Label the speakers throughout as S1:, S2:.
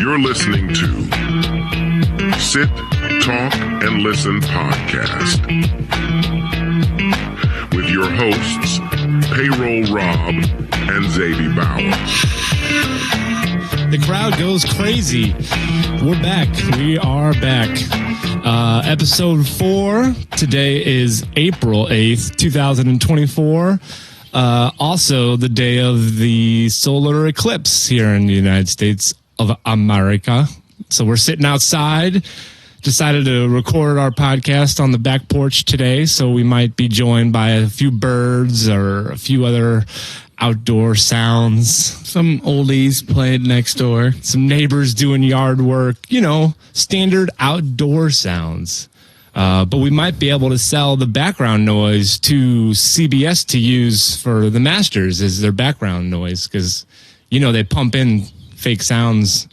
S1: You're listening to Sit, Talk, and Listen podcast with your hosts, Payroll Rob and Xavi Bauer.
S2: The crowd goes crazy. We're back. We are back. Episode 4. Today is April 8th, 2024. Also the day of the solar eclipse here in the United States of America. So we're sitting outside. Decided to record our podcast on the back porch today, so we might be joined by a few birds or a few other outdoor sounds.
S3: Some oldies played next door.
S2: Some neighbors doing yard work, standard outdoor sounds. But we might be able to sell the background noise to CBS to use for the Masters as their background noise because, they pump in fake sounds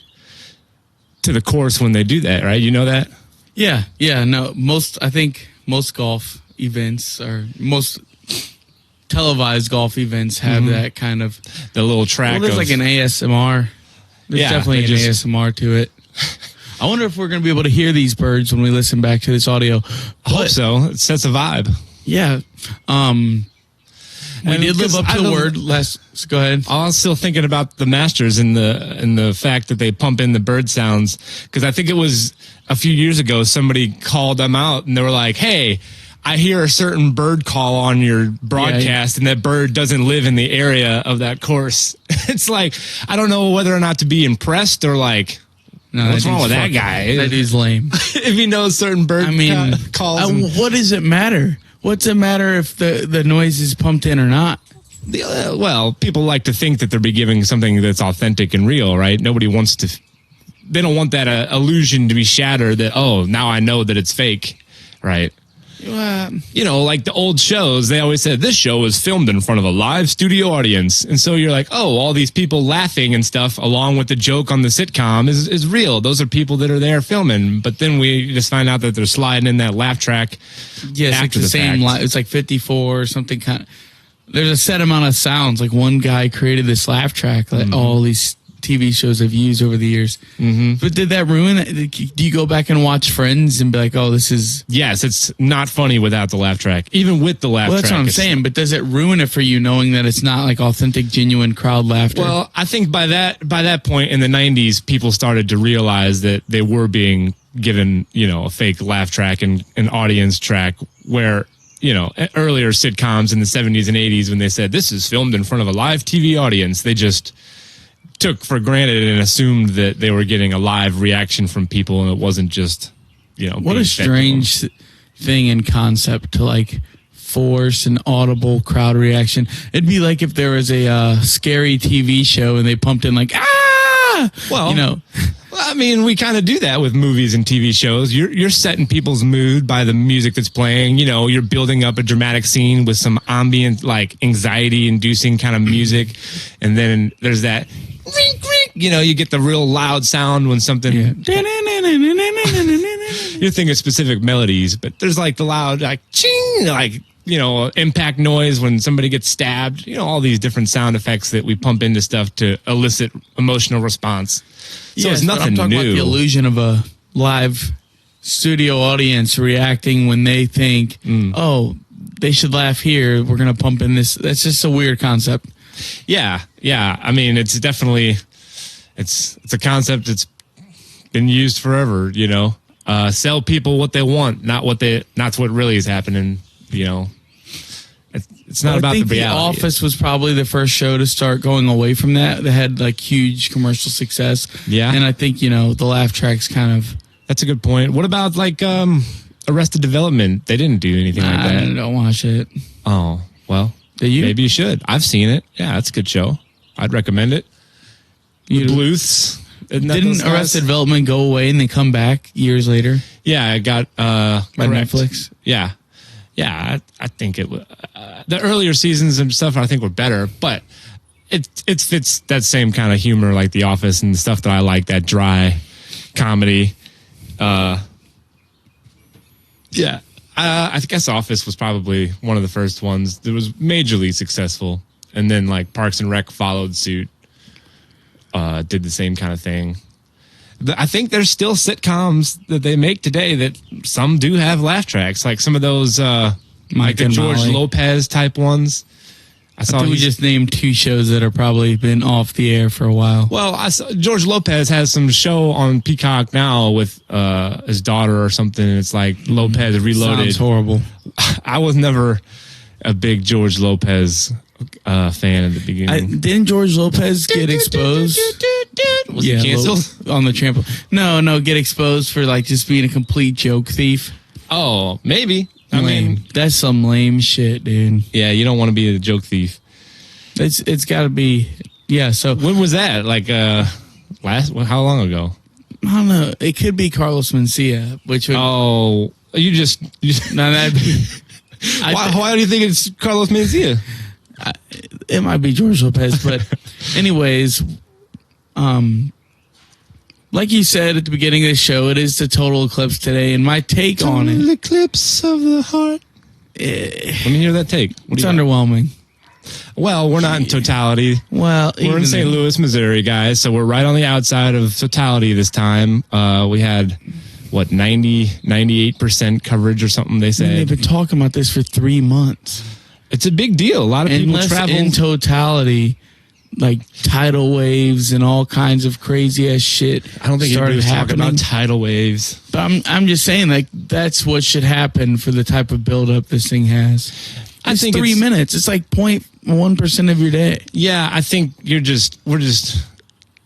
S2: to the course when they do that, right? You know that?
S3: Yeah. No, I think most golf events or most televised golf events have that kind of
S2: the little track.
S3: Well, there's like an ASMR. There's definitely an ASMR to it. I wonder if we're going to be able to hear these birds when we listen back to this audio.
S2: I hope so. It sets a vibe.
S3: Yeah. We did live up to the word. Go ahead.
S2: I was still thinking about the Masters and the fact that they pump in the bird sounds because I think it was a few years ago somebody called them out and they were like, "Hey, I hear a certain bird call on your broadcast, and that bird doesn't live in the area of that course." It's like I don't know whether or not to be impressed or like. No, what's wrong with that guy?
S3: That dude's lame.
S2: If he knows certain bird calls.
S3: What does it matter? What's it matter if the noise is pumped in or not?
S2: Well, people like to think that they're be giving something that's authentic and real, right? Nobody wants to. They don't want that illusion to be shattered that, now I know that it's fake, right? Like the old shows, they always said this show was filmed in front of a live studio audience. And so you're like, all these people laughing and stuff along with the joke on the sitcom is real. Those are people that are there filming. But then we just find out that they're sliding in that laugh track.
S3: Yes, it's the same. It's like 54 or something kind of. There's a set amount of sounds. Like one guy created this laugh track that all these TV shows have used over the years. But did that ruin it? Do you go back and watch Friends and be like, this is...
S2: Yes, it's not funny without the laugh track. Even with the laugh track.
S3: Well, that's what I'm saying. But does it ruin it for you knowing that it's not like authentic, genuine crowd laughter?
S2: Well, I think by that point in the 90s, people started to realize that they were being given, a fake laugh track and an audience track where... earlier sitcoms in the 70s and 80s when they said this is filmed in front of a live TV audience, they just took for granted and assumed that they were getting a live reaction from people and it wasn't just,
S3: what a strange thing and concept to like force an audible crowd reaction. It'd be like if there was a scary TV show and they pumped in like, Well,
S2: I mean, we kind of do that with movies and TV shows. You're setting people's mood by the music that's playing. You're building up a dramatic scene with some ambient, like anxiety-inducing kind of music, and then there's that. You get the real loud sound when something. Yeah. You're thinking specific melodies, but there's like the loud, like ching, like. Impact noise when somebody gets stabbed, all these different sound effects that we pump into stuff to elicit emotional response. So it's nothing
S3: I'm talking
S2: new.
S3: About the illusion of a live studio audience reacting when they think, they should laugh here. We're going to pump in this. That's just a weird concept.
S2: Yeah. I mean, it's definitely, it's a concept that's been used forever, sell people what they want, not what really is happening, It's not about the reality.
S3: The Office was probably the first show to start going away from that. They had like huge commercial success.
S2: Yeah.
S3: And I think, the laugh track's kind of...
S2: That's a good point. What about like Arrested Development? They didn't do anything like that.
S3: I don't watch it.
S2: Oh, well, maybe you should. I've seen it. Yeah, that's a good show. I'd recommend it. The Bluths.
S3: Didn't Arrested Development go away and they come back years later?
S2: Yeah, it got...
S3: by Netflix?
S2: Yeah. Yeah, I think it was the earlier seasons and stuff I think were better, but it fits that same kind of humor like The Office and the stuff that I like, that dry comedy. I guess Office was probably one of the first ones that was majorly successful, and then like Parks and Rec followed suit, did the same kind of thing. I think there's still sitcoms that they make today that some do have laugh tracks, like some of those, like the George Lopez type ones. I think
S3: we just named 2 shows that are probably been off the air for a while.
S2: Well, George Lopez has some show on Peacock now with his daughter or something. And it's like Lopez Reloaded.
S3: Sounds horrible.
S2: I was never a big George Lopez fan at the beginning.
S3: Didn't George Lopez get exposed?
S2: Was he canceled?
S3: On the trampoline. No, get exposed for like just being a complete joke thief.
S2: Oh, maybe. I
S3: mean, that's some lame shit, dude.
S2: Yeah, you don't want to be a joke thief.
S3: It's got to be. Yeah. So
S2: when was that? Like how long ago?
S3: I don't know. It could be Carlos Mencia, which would.
S2: Oh, you just
S3: no, that'd be.
S2: Why do you think it's Carlos Mencia?
S3: It might be George Lopez, but anyways, like you said at the beginning of the show, it is the total eclipse today, and my take on it.
S2: Eclipse of the heart. Let me hear that take.
S3: It's underwhelming.
S2: Well, we're not in totality.
S3: Well,
S2: we're in St. Louis, Missouri, guys, so we're right on the outside of totality this time. We had, 98% coverage or something, they said.
S3: They've been talking about this for 3 months.
S2: It's a big deal. A lot of people travel.
S3: In totality, like tidal waves and all kinds of crazy ass shit.
S2: I don't think anybody was talking about tidal waves.
S3: But I'm just saying, like, that's what should happen for the type of buildup this thing has. I think 3 minutes. It's like 0.1% of your day.
S2: Yeah, I think we're just,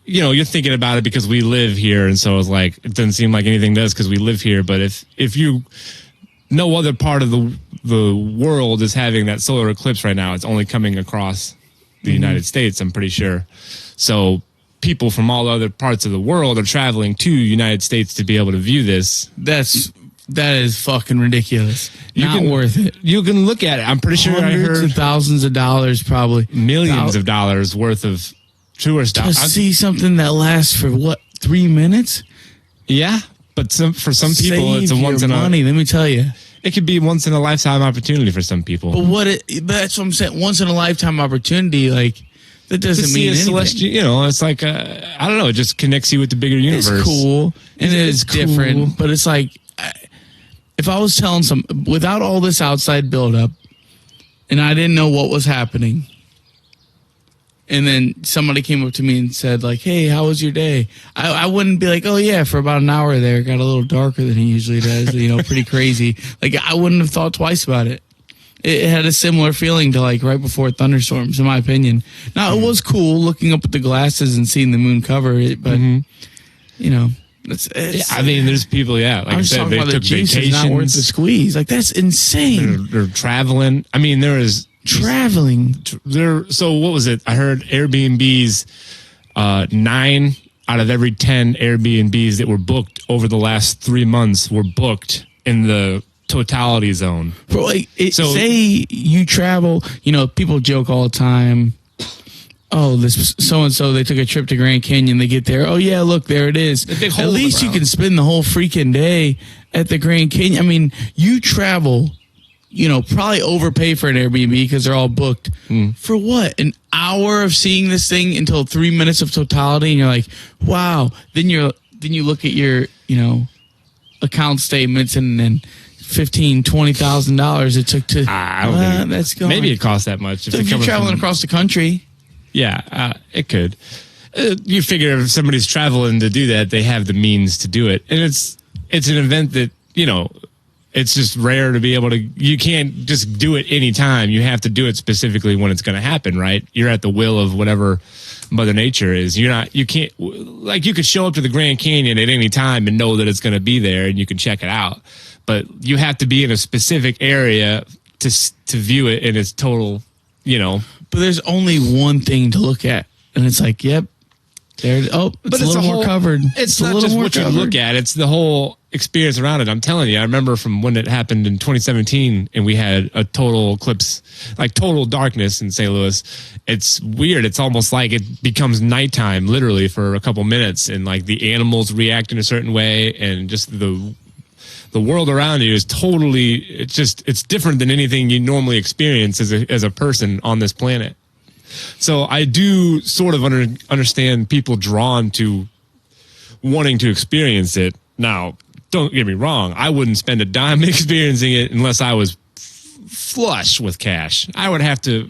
S2: you're thinking about it because we live here, and so it's like it doesn't seem like anything does because we live here. But if you, no other part of the world is having that solar eclipse right now, it's only coming across the United States, I'm pretty sure. So people from all other parts of the world are traveling to United States to be able to view this.
S3: That is fucking ridiculous. Not worth it.
S2: You can look at it. I'm pretty sure I heard
S3: thousands of dollars, probably
S2: millions of dollars worth of tourist
S3: to see something that lasts for 3 minutes.
S2: Yeah, but for some people, it's a once in a
S3: money. Let me tell you.
S2: It could be once in a lifetime opportunity for some people.
S3: But that's what I'm saying. Once in a lifetime opportunity, like that doesn't mean anything.
S2: It's like I don't know. It just connects you with the bigger universe.
S3: It's cool and it's different, but it's like if I was telling without all this outside buildup, and I didn't know what was happening, and then somebody came up to me and said, like, "Hey, how was your day?" I wouldn't be like, "Oh yeah, for about an hour there, it got a little darker than it usually does." Pretty crazy. Like I wouldn't have thought twice about it. It had a similar feeling to like right before thunderstorms, in my opinion. Now it was cool looking up at the glasses and seeing the moon cover it, but
S2: I mean, there's people, like I said, they took vacations.
S3: Not worth the squeeze. Like that's insane.
S2: They're traveling. I mean, there is
S3: traveling.
S2: So what was it? I heard Airbnbs. 9 out of every 10 Airbnbs that were booked over the last 3 months were booked in the totality zone.
S3: Bro, say you travel. People joke all the time. Oh, this so-and-so, they took a trip to Grand Canyon. They get there. Oh, yeah, look, there it is. At least you can spend the whole freaking day at the Grand Canyon. I mean, you travel, probably overpay for an Airbnb because they're all booked. For what? An hour of seeing this thing until 3 minutes of totality, and you're like, wow. Then you look at your, account statements and then $15,000-$20,000 it took to.
S2: I don't think
S3: that's gone.
S2: Maybe it costs that much.
S3: If you're traveling across the country.
S2: Yeah, it could. You figure if somebody's traveling to do that, they have the means to do it. And it's an event that, it's just rare to be able to, you can't just do it anytime. You have to do it specifically when it's going to happen, right? You're at the will of whatever Mother Nature is. You can't, like you could show up to the Grand Canyon at any time and know that it's going to be there and you can check it out. But you have to be in a specific area to view it in its total,
S3: But there's only one thing to look at, and it's like, yep, there. Oh, it's a little more covered.
S2: It's not just what you look at; it's the whole experience around it. I'm telling you, I remember from when it happened in 2017, and we had a total eclipse, like total darkness in St. Louis. It's weird. It's almost like it becomes nighttime, literally, for a couple minutes, and like the animals react in a certain way, and just the world around you is totally, it's different than anything you normally experience as a person on this planet. So I do sort of understand people drawn to wanting to experience it. Now, don't get me wrong. I wouldn't spend a dime experiencing it unless I was flush with cash. I would have to,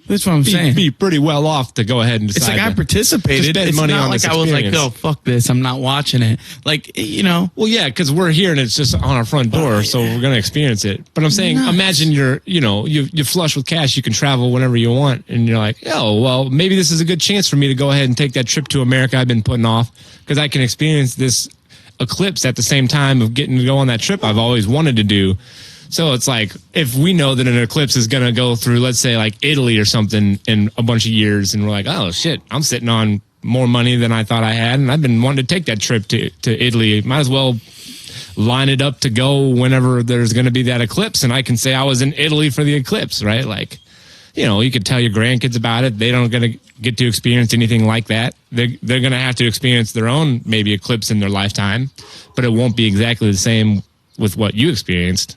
S3: that's what I'm saying.
S2: Be pretty well off to go ahead and decide.
S3: It's like I participated.
S2: It's
S3: money
S2: not
S3: on like I was like, oh, fuck this. I'm not watching it. Like,
S2: Well, yeah, because we're here and it's just on our front door, so we're going to experience it. But I'm saying, imagine you're flush with cash. You can travel whenever you want. And you're like, oh, well, maybe this is a good chance for me to go ahead and take that trip to America I've been putting off because I can experience this eclipse at the same time of getting to go on that trip I've always wanted to do. So it's like, if we know that an eclipse is going to go through, let's say, like Italy or something in a bunch of years, and we're like, oh, shit, I'm sitting on more money than I thought I had, and I've been wanting to take that trip to Italy. Might as well line it up to go whenever there's going to be that eclipse, and I can say I was in Italy for the eclipse, right? Like, you could tell your grandkids about it. They don't going to get to experience anything like that. They're going to have to experience their own maybe eclipse in their lifetime, but it won't be exactly the same with what you experienced.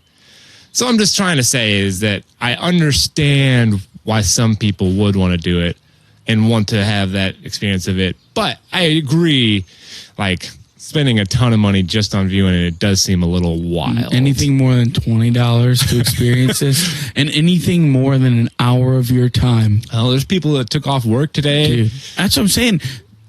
S2: So I'm just trying to say is that I understand why some people would want to do it and want to have that experience of it. But I agree, like, spending a ton of money just on viewing it does seem a little wild.
S3: Anything more than $20 to experience this, and anything more than an hour of your time.
S2: Oh, there's people that took off work today.
S3: Dude, that's what I'm saying.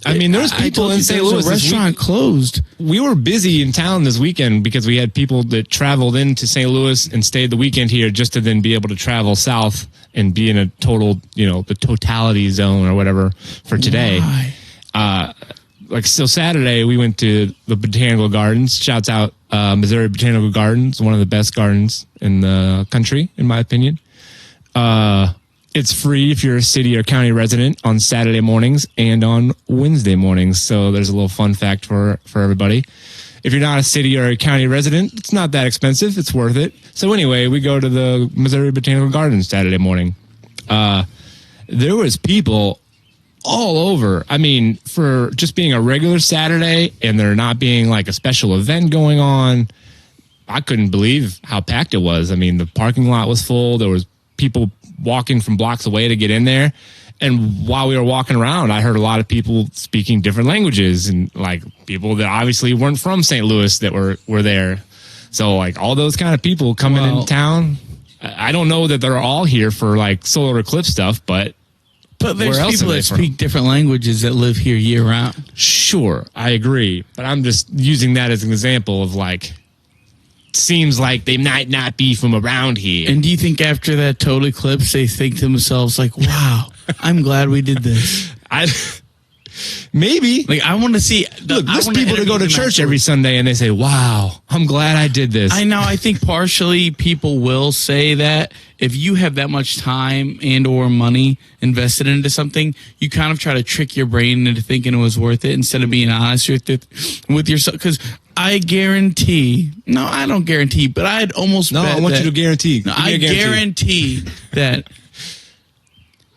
S2: I mean, there's people in St. Louis.
S3: The restaurant closed.
S2: We were busy in town this weekend because we had people that traveled into St. Louis and stayed the weekend here just to then be able to travel south and be in a total, the totality zone or whatever for today.
S3: Why?
S2: So Saturday we went to the Botanical Gardens. Shouts out Missouri Botanical Gardens, one of the best gardens in the country, in my opinion. It's free if you're a city or county resident on Saturday mornings and on Wednesday mornings. So there's a little fun fact for everybody. If you're not a city or a county resident, it's not that expensive. It's worth it. So anyway, we go to the Missouri Botanical Gardens Saturday morning. There was people all over. I mean, for just being a regular Saturday and there not being like a special event going on, I couldn't believe how packed it was. I mean, the parking lot was full. There was people walking from blocks away to get in there. And while we were walking around, I heard a lot of people speaking different languages and like people that obviously weren't from St. Louis that were there. So like all those kind of people coming into town. I don't know that they're all here for like solar eclipse stuff, but
S3: there's people that speak different languages that live here year round.
S2: Sure, I agree. But I'm just using that as an example of like, seems like they might not be from around here.
S3: And do you think after that total eclipse, they think to themselves like, wow, I'm glad we did this?
S2: Maybe.
S3: Like, I want to see.
S2: Look, there's people that go to church every Sunday and they say, wow, I'm glad I did this.
S3: I know. I think partially people will say that if you have that much time and or money invested into something, you kind of try to trick your brain into thinking it was worth it instead of being honest with yourself. Because I guarantee, no, I don't guarantee, but I'd almost bet
S2: I want you to guarantee.
S3: No, I guarantee that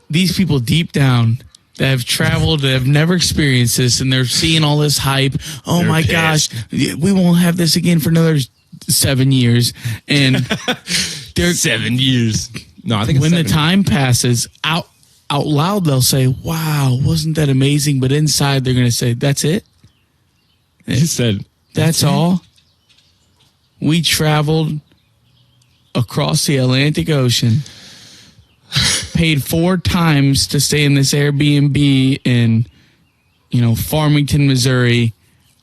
S3: these people deep down that have traveled, that have never experienced this, and they're seeing all this hype. Oh, they're my pissed. Gosh, we won't have this again for another 7 years. And they're
S2: 7 years. No, I think
S3: when the time passes, out loud they'll say, "Wow, wasn't that amazing?" But inside they're going to say, "That's it."
S2: You said,
S3: "That's all." We traveled across the Atlantic Ocean. Paid 4 times to stay in this Airbnb in, Farmington, Missouri.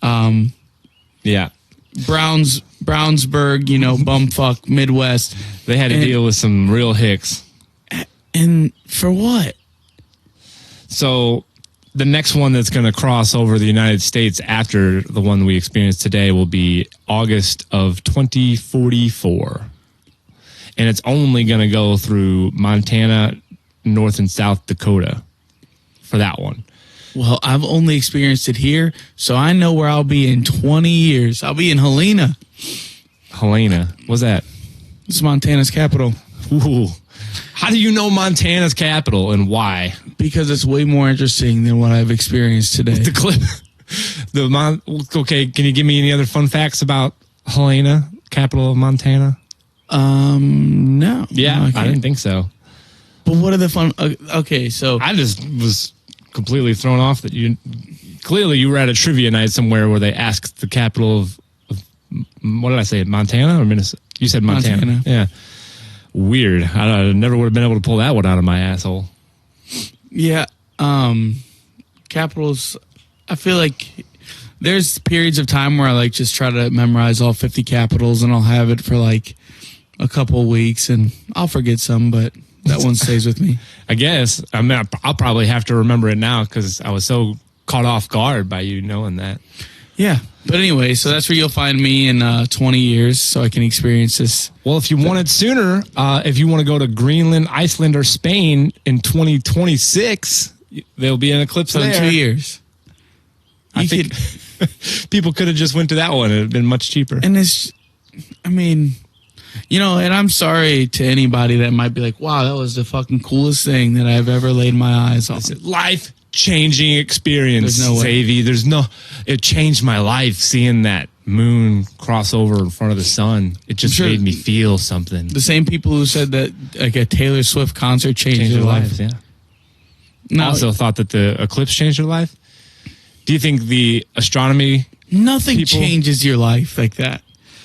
S2: Yeah.
S3: Brownsburg, bumfuck, Midwest.
S2: They had to deal with some real hicks.
S3: And for what?
S2: So the next one that's going to cross over the United States after the one we experienced today will be August of 2044. And it's only going to go through Montana, North and South Dakota for that one.
S3: Well, I've only experienced it here, so I know where I'll be in 20 years. I'll be in Helena.
S2: Helena? What's that?
S3: It's Montana's capital.
S2: Ooh. How do you know Montana's capital and why?
S3: Because it's way more interesting than what I've experienced today.
S2: The clip. Okay, can you give me any other fun facts about Helena, capital of Montana?
S3: No.
S2: Yeah, okay. I didn't think so.
S3: But what are the fun? Okay, so
S2: I just was completely thrown off that you clearly you were at a trivia night somewhere where they asked the capital of what did I say? Montana or Minnesota? You said Montana. Yeah. Weird. I never would have been able to pull that one out of my asshole.
S3: Yeah. Capitals, I feel like there's periods of time where I like just try to memorize all 50 capitals, and I'll have it for like a couple of weeks, and I'll forget some, but that one stays with me.
S2: I guess. I mean, I'll probably have to remember it now because I was so caught off guard by you knowing that.
S3: Yeah. But anyway, so that's where you'll find me in 20 years so I can experience this.
S2: Well, if you want it sooner, if you want to go to Greenland, Iceland, or Spain in 2026, there'll be an eclipse
S3: So
S2: there.
S3: in 2 years.
S2: I think people could have just went to that one. It would have been much cheaper.
S3: And it's, I mean, you know, and I'm sorry to anybody that might be like, wow, that was the fucking coolest thing that I've ever laid my eyes on.
S2: It's a life-changing experience,
S3: There's no way.
S2: Xavi. It changed my life seeing that moon cross over in front of the sun. It just made me feel something.
S3: The same people who said that like a Taylor Swift concert changed their life.
S2: Yeah.
S3: No,
S2: Also thought that the eclipse changed their life. Do you think the astronomy...
S3: nothing
S2: people-
S3: changes your life like that.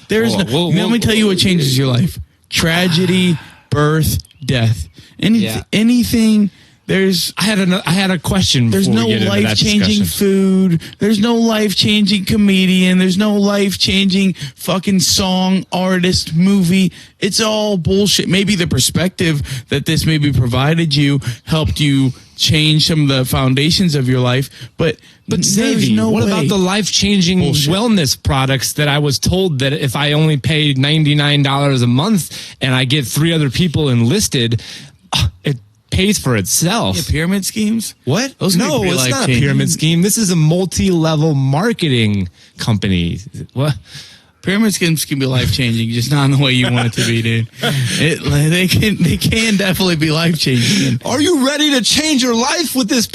S3: There's let me tell you what changes your life. Tragedy, birth, death. Anything... I had a question. There's no life-changing food. There's no life-changing comedian. There's no life-changing fucking song, artist, movie. It's all bullshit. Maybe the perspective that this maybe provided you helped you change some of the foundations of your life. But
S2: Xavi, what about the life-changing wellness products that I was told that if I only pay $99 a month and I get 3 other people enlisted, it pays for itself.
S3: Yeah, pyramid schemes?
S2: What?
S3: Those
S2: No,
S3: could be
S2: it's not a
S3: life-changing.
S2: pyramid scheme. This is a multi-level marketing company. What?
S3: Pyramid schemes can be life-changing, just not in the way you want it to be, dude. They can definitely be life-changing.
S2: Are you ready to change your life with this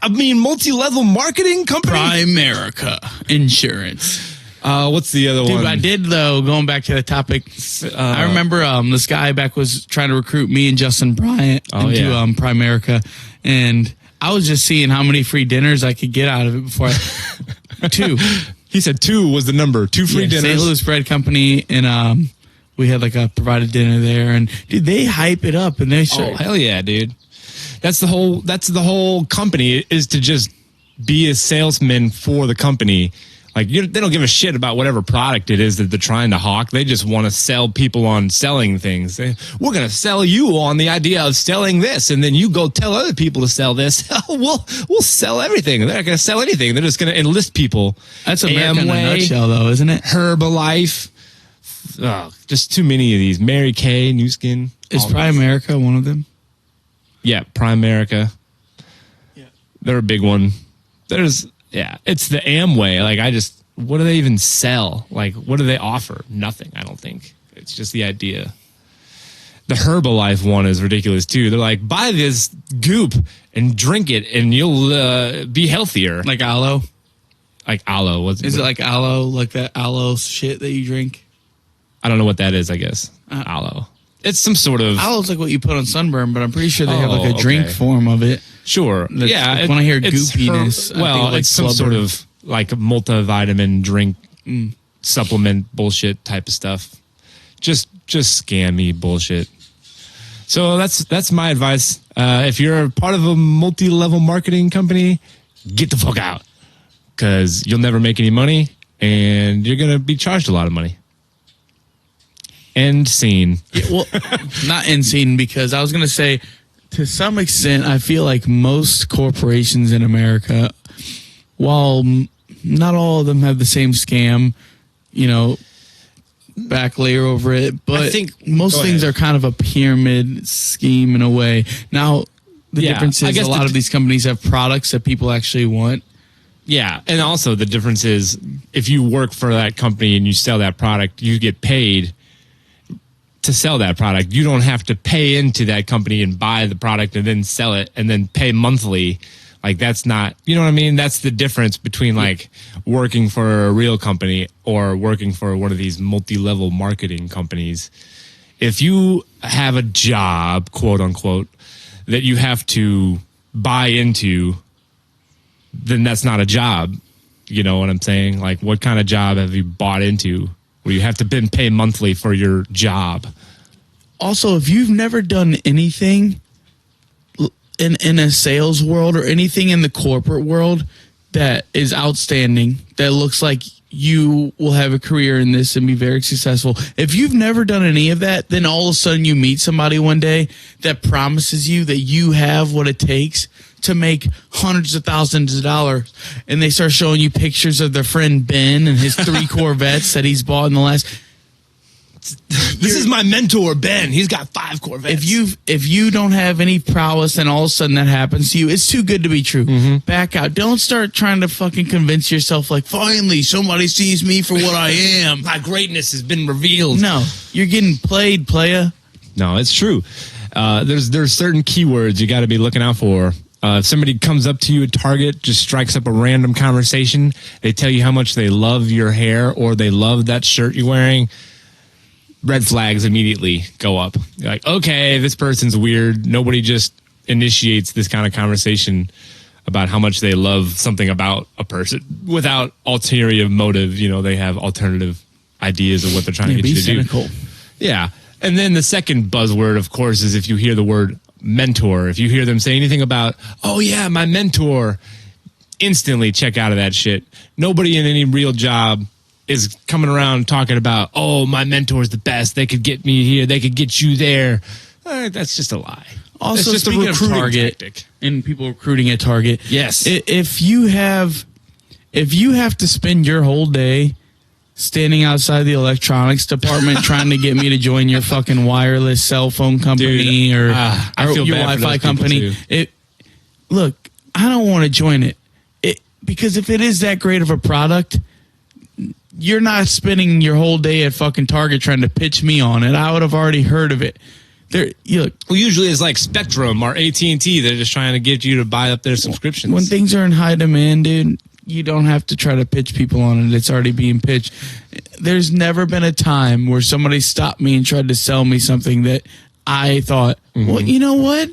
S2: multi-level marketing company?
S3: Primerica Insurance.
S2: What's the other one?
S3: Dude, I did, though, going back to the topic, I remember this guy back was trying to recruit me and Justin Bryant into Primerica, and I was just seeing how many free dinners I could get out of it before 2.
S2: He said 2 was the number. 2 free dinners.
S3: St. Louis Bread Company, and we had like a provided dinner there, and dude, they hype it up, and they show.
S2: Oh, hell yeah, dude. That's the whole company, is to just be a salesman for the company. Like, they don't give a shit about whatever product it is that they're trying to hawk. They just want to sell people on selling things. We're going to sell you on the idea of selling this, and then you go tell other people to sell this. we'll sell everything. They're not going to sell anything. They're just going to enlist people.
S3: That's America in a nutshell, though, isn't it?
S2: Herbalife. Just too many of these. Mary Kay, New Skin.
S3: Is Primerica one of them?
S2: Yeah, Primerica. Yeah. They're a big one. It's the Amway. Like, what do they even sell? Like, what do they offer? Nothing, I don't think. It's just the idea. The Herbalife one is ridiculous, too. They're like, buy this goop and drink it, and you'll be healthier.
S3: Like aloe?
S2: Like aloe.
S3: Is it like aloe, like that aloe shit that you drink?
S2: I don't know what that is, I guess. Aloe. It's some sort of...
S3: Aloe's like what you put on sunburn, but I'm pretty sure they have like a drink form of it.
S2: Sure.
S3: When I hear goopiness, I think
S2: it's some sort of like multivitamin drink supplement bullshit type of stuff. Just scammy bullshit. So that's my advice. If you're a part of a multi-level marketing company, get the fuck out, because you'll never make any money and you're gonna be charged a lot of money. End scene.
S3: Yeah, well, not end scene, because I was gonna say, to some extent, I feel like most corporations in America, while not all of them have the same scam, back layer over it, but I think most things are kind of a pyramid scheme in a way. Now, the difference is a lot of these companies have products that people actually want.
S2: Yeah, and also the difference is if you work for that company and you sell that product, you get paid to sell that product. You don't have to pay into that company and buy the product and then sell it and then pay monthly. Like, that's not, you know what I mean? That's the difference between like working for a real company or working for one of these multi-level marketing companies. If you have a job, quote unquote, that you have to buy into, then that's not a job. You know what I'm saying? Like, what kind of job have you bought into where you have to pay monthly for your job?
S3: Also, if you've never done anything in a sales world or anything in the corporate world that is outstanding, that looks like you will have a career in this and be very successful. If you've never done any of that, then all of a sudden you meet somebody one day that promises you that you have what it takes to make hundreds of thousands of dollars, and they start showing you pictures of their friend Ben and his 3 Corvettes that he's bought in the last.
S2: This is my mentor, Ben. He's got 5 Corvettes.
S3: If you don't have any prowess and all of a sudden that happens to you, it's too good to be true.
S2: Mm-hmm.
S3: Back out. Don't start trying to fucking convince yourself like, finally somebody sees me for what I am.
S2: My greatness has been revealed.
S3: No, you're getting played, playa.
S2: No, it's true. There's certain keywords you got to be looking out for. If somebody comes up to you at Target, just strikes up a random conversation, they tell you how much they love your hair or they love that shirt you're wearing, red flags immediately go up. You're like, okay, this person's weird. Nobody just initiates this kind of conversation about how much they love something about a person without ulterior motive. You know, they have alternative ideas of what they're trying to get you to
S3: cynical.
S2: do. Yeah. And then the second buzzword, of course, is if you hear the word mentor. If you hear them say anything about, oh yeah, my mentor, instantly check out of that shit. Nobody in any real job is coming around talking about, oh, my mentor's the best. They could get me here. They could get you there. That's just a lie.
S3: Also,
S2: just
S3: speaking
S2: a
S3: of
S2: recruiting
S3: Target
S2: tactic.
S3: And people recruiting at Target,
S2: yes.
S3: If you have to spend your whole day standing outside the electronics department trying to get me to join your fucking wireless cell phone company,
S2: Dude,
S3: or
S2: I feel
S3: your
S2: bad for
S3: Wi-Fi
S2: those
S3: company,
S2: people,
S3: look, I don't want to join it. Because if it is that great of a product, you're not spending your whole day at fucking Target trying to pitch me on it. I would have already heard of it. Well,
S2: usually it's like Spectrum or AT&T. They're just trying to get you to buy up their subscriptions.
S3: When things are in high demand, dude, you don't have to try to pitch people on it. It's already being pitched. There's never been a time where somebody stopped me and tried to sell me something that I thought, well, you know what?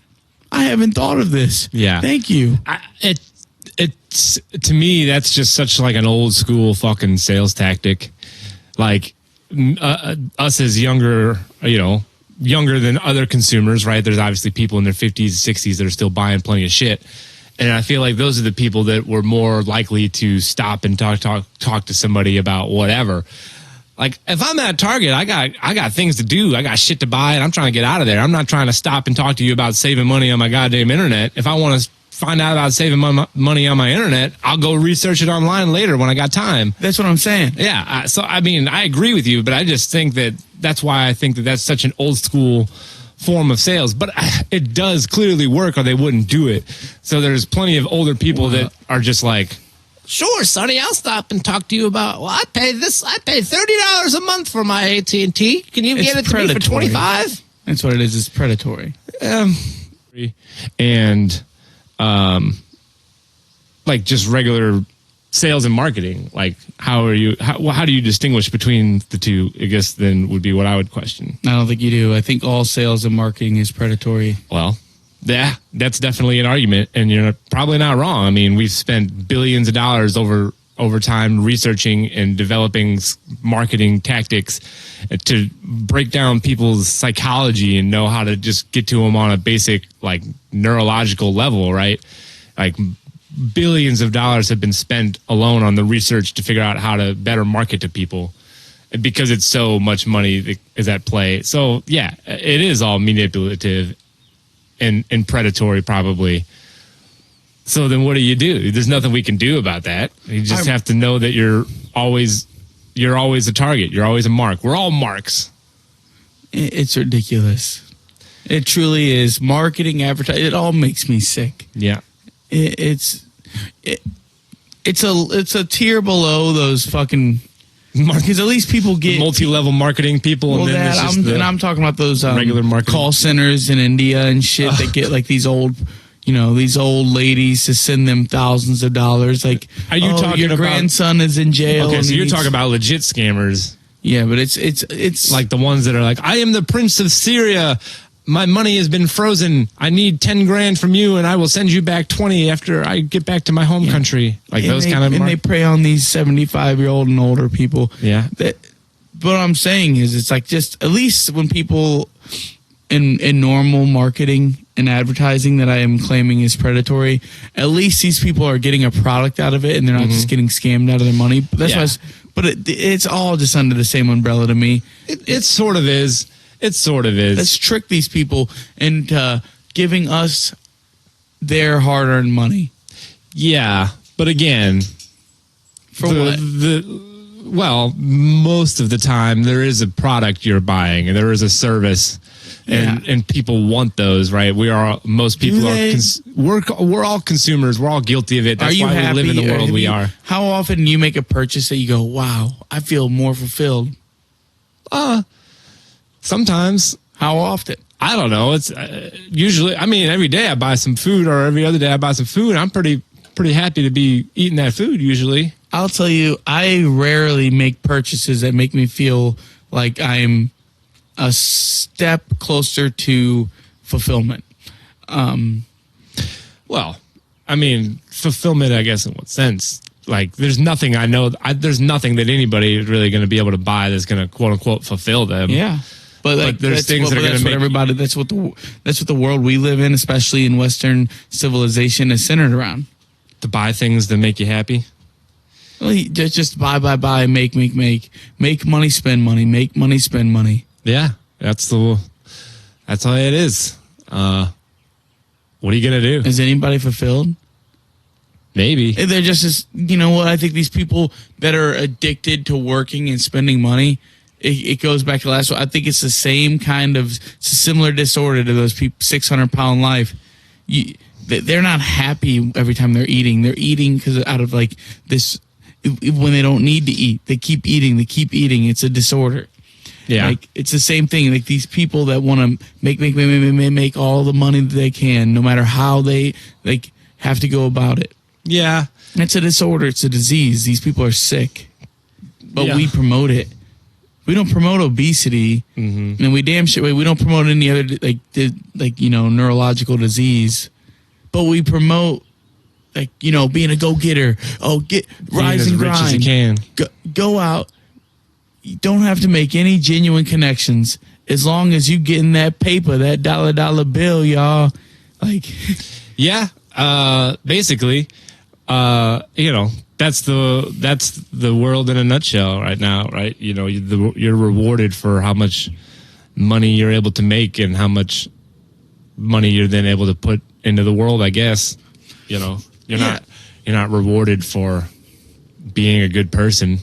S3: I haven't thought of this.
S2: Yeah.
S3: Thank you.
S2: It's to me, that's just such like an old school fucking sales tactic. Like us as younger than other consumers, right? There's obviously people in their 50s, 60s that are still buying plenty of shit. And I feel like those are the people that were more likely to stop and talk to somebody about whatever. Like if I'm at Target, I got things to do. I got shit to buy and I'm trying to get out of there. I'm not trying to stop and talk to you about saving money on my goddamn internet. If I want to find out about saving money on my internet, I'll go research it online later when I got time.
S3: That's what I'm saying.
S2: Yeah. So, I mean, I agree with you, but I just think that's why I think that's such an old school form of sales. But it does clearly work or they wouldn't do it. So there's plenty of older people that are just like, sure, Sonny, I'll stop and talk to you about, well, I pay $30 a month for my AT&T. Can you get it to me for $25?
S3: That's what it is. It's predatory.
S2: And like just regular sales and marketing, like how do you distinguish between the two? I guess then would be what I would question.
S3: I don't think you do. I think all sales and marketing is predatory.
S2: Well, yeah, that's definitely an argument, and you're probably not wrong. I mean, we've spent billions of dollars over time researching and developing marketing tactics to break down people's psychology and know how to just get to them on a basic like neurological level, right? Like billions of dollars have been spent alone on the research to figure out how to better market to people because it's so much money that is at play. So yeah, it is all manipulative and predatory probably. So then what do? There's nothing we can do about that. You just have to know that you're always a target. You're always a mark. We're all marks.
S3: It's ridiculous. It truly is. Marketing, advertising, it all makes me sick.
S2: Yeah.
S3: It's a tier below those fucking, because at least people get
S2: multi-level marketing people.
S3: Well,
S2: and then
S3: I'm talking about those
S2: regular marketing
S3: call centers in India and shit that get like these old ladies to send them thousands of dollars. Like,
S2: are you talking
S3: your
S2: about
S3: grandson is in jail?
S2: Okay, so you're talking about legit scammers.
S3: Yeah, but it's
S2: like the ones that are like, I am the Prince of Syria. my money has been frozen. I need 10 grand from you, and I will send you back 20 after I get back to my home country. Like those kind of.
S3: And they prey on these 75-year-old and older people.
S2: Yeah.
S3: But what I'm saying is, it's like, just at least when people in normal marketing and advertising that I am claiming is predatory, at least these people are getting a product out of it, and they're not just getting scammed out of their money. That's why. But it's all just under the same umbrella to me.
S2: It sort of is. It sort of is.
S3: Let's trick these people into giving us their hard-earned money.
S2: Yeah, but again,
S3: for what?
S2: Well, most of the time there is a product you're buying, and there is a service, and people want those, right? Most people we're all consumers. We're all guilty of it. That's why we live in the world we are.
S3: How often do you make a purchase that you go, wow, I feel more fulfilled?
S2: Sometimes.
S3: How often?
S2: I don't know. It's usually, I mean, every day I buy some food, or every other day I buy some food. I'm pretty happy to be eating that food usually.
S3: I'll tell you, I rarely make purchases that make me feel like I'm a step closer to fulfillment.
S2: Well, I mean, fulfillment, I guess, in what sense? Like, there's nothing I know. There's nothing that anybody is really going to be able to buy that's going to quote unquote fulfill them.
S3: Yeah. But
S2: there's things that are going to make
S3: everybody. That's what the world we live in, especially in Western civilization, is centered around.
S2: To buy things that make you happy.
S3: Well, just buy, make money, spend money, make money, spend money.
S2: Yeah, that's all it is. What are you gonna do?
S3: Is anybody fulfilled?
S2: Maybe
S3: they're just as, you know what? I think these people that are addicted to working and spending money. It goes back to last one. I think it's the same kind of similar disorder to those people, 600-pound life. They're not happy every time they're eating. They're eating because out of like this, when they don't need to eat, they keep eating. It's a disorder.
S2: Yeah.
S3: Like, it's the same thing. Like, these people that want to make all the money that they can, no matter how they have to go about it.
S2: Yeah.
S3: It's a disorder. It's a disease. These people are sick, but we promote it. We don't promote obesity, and we don't promote any other neurological disease, but we promote being a go-getter. Rise and grind.
S2: Rich as you can.
S3: Go out. You don't have to make any genuine connections as long as you getting that paper, that dollar bill, y'all. Like,
S2: yeah, basically, that's the world in a nutshell right now, right? You're rewarded for how much money you're able to make and how much money you're then able to put into the world, I guess. You're not rewarded for being a good person.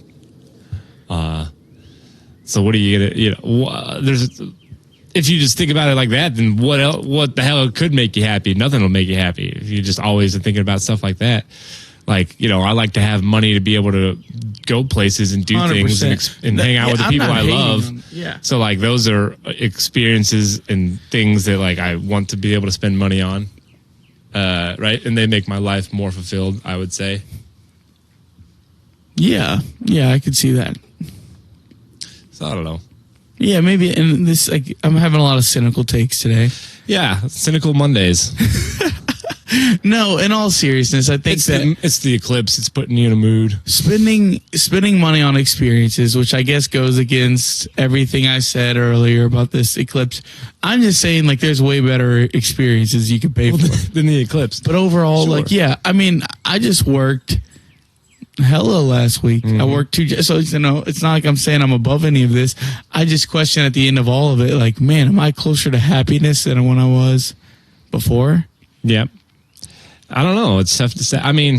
S2: So what are you gonna, if you just think about it like that, then what the hell could make you happy? Nothing will make you happy if you just always are thinking about stuff like that. Like, I like to have money to be able to go places and do 100%. Things and hang out with the people I love.
S3: Yeah.
S2: So like those are experiences and things that like I want to be able to spend money on. Right? And they make my life more fulfilled, I would say.
S3: Yeah. Yeah, I could see that.
S2: So I don't know.
S3: Yeah, maybe. And this, like, I'm having a lot of cynical takes today.
S2: Yeah, cynical Mondays.
S3: No, in all seriousness, I think
S2: it's the eclipse. It's putting you in a mood.
S3: Spending money on experiences, which I guess goes against everything I said earlier about this eclipse. I'm just saying, like, there's way better experiences you could pay for
S2: than the eclipse.
S3: But overall,
S2: sure.
S3: I mean, I just worked hella last week. I worked so it's not like I'm saying I'm above any of this. I just question at the end of all of it, like, man, am I closer to happiness than when I was before?
S2: Yep. I don't know. It's tough to say. I mean,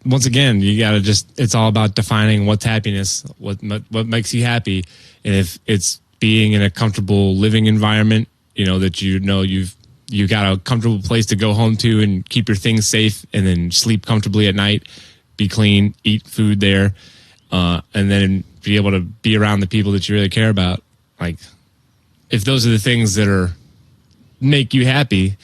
S2: once again, you got to it's all about defining what's happiness, what makes you happy. And if it's being in a comfortable living environment, that you got a comfortable place to go home to and keep your things safe and then sleep comfortably at night, be clean, eat food there, and then be able to be around the people that you really care about. Like, if those are the things that make you happy,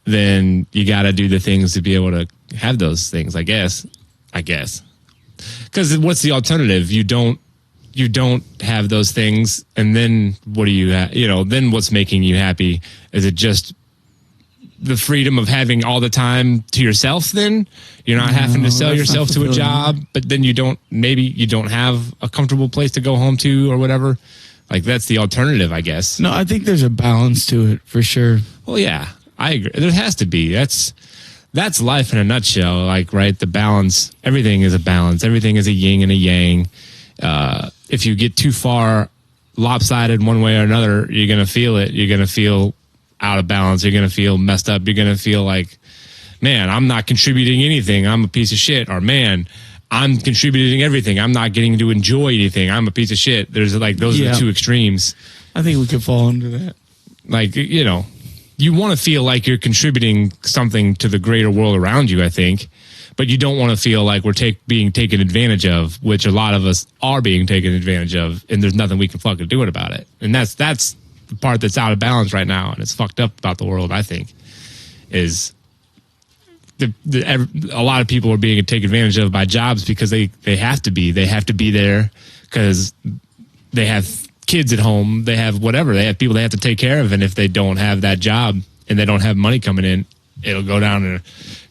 S2: then you got to do the things to be able to have those things, I guess. Because what's the alternative? You don't you don't have those things, and then what do you then what's making you happy? Is it just the freedom of having all the time to yourself? Then you're not having to sell yourself to a job, but then you don't have a comfortable place to go home to or whatever. Like, that's the alternative, I guess.
S3: No, I think there's a balance to it for sure.
S2: Well, yeah, I agree. There has to be. That's life in a nutshell. Like, right, the balance. Everything is a balance. Everything is a yin and a yang. If you get too far lopsided one way or another, you're going to feel it. You're going to feel out of balance. You're going to feel messed up. You're going to feel like, man, I'm not contributing anything. I'm a piece of shit. Or, man, I'm contributing everything. I'm not getting to enjoy anything. I'm a piece of shit. There's like, those are the two extremes.
S3: I think we could fall into that.
S2: Like, you want to feel like you're contributing something to the greater world around you, I think. But you don't want to feel like we're being taken advantage of, which a lot of us are being taken advantage of, and there's nothing we can fucking do about it. And that's the part that's out of balance right now, and it's fucked up about the world, I think, is a lot of people are being taken advantage of by jobs because they have to be. They have to be there because they have kids at home. They have whatever. They have people they have to take care of, and if they don't have that job and they don't have money coming in, it'll go down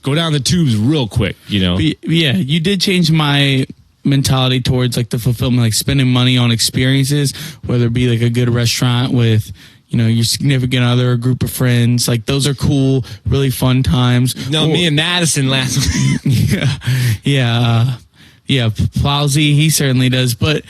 S2: the tubes real quick,
S3: Yeah, you did change my mentality towards like the fulfillment, like spending money on experiences, whether it be like a good restaurant with, your significant other, a group of friends. Like, those are cool, really fun times.
S2: No, me and Madison last week.
S3: Yeah, Plowsy, he certainly does. But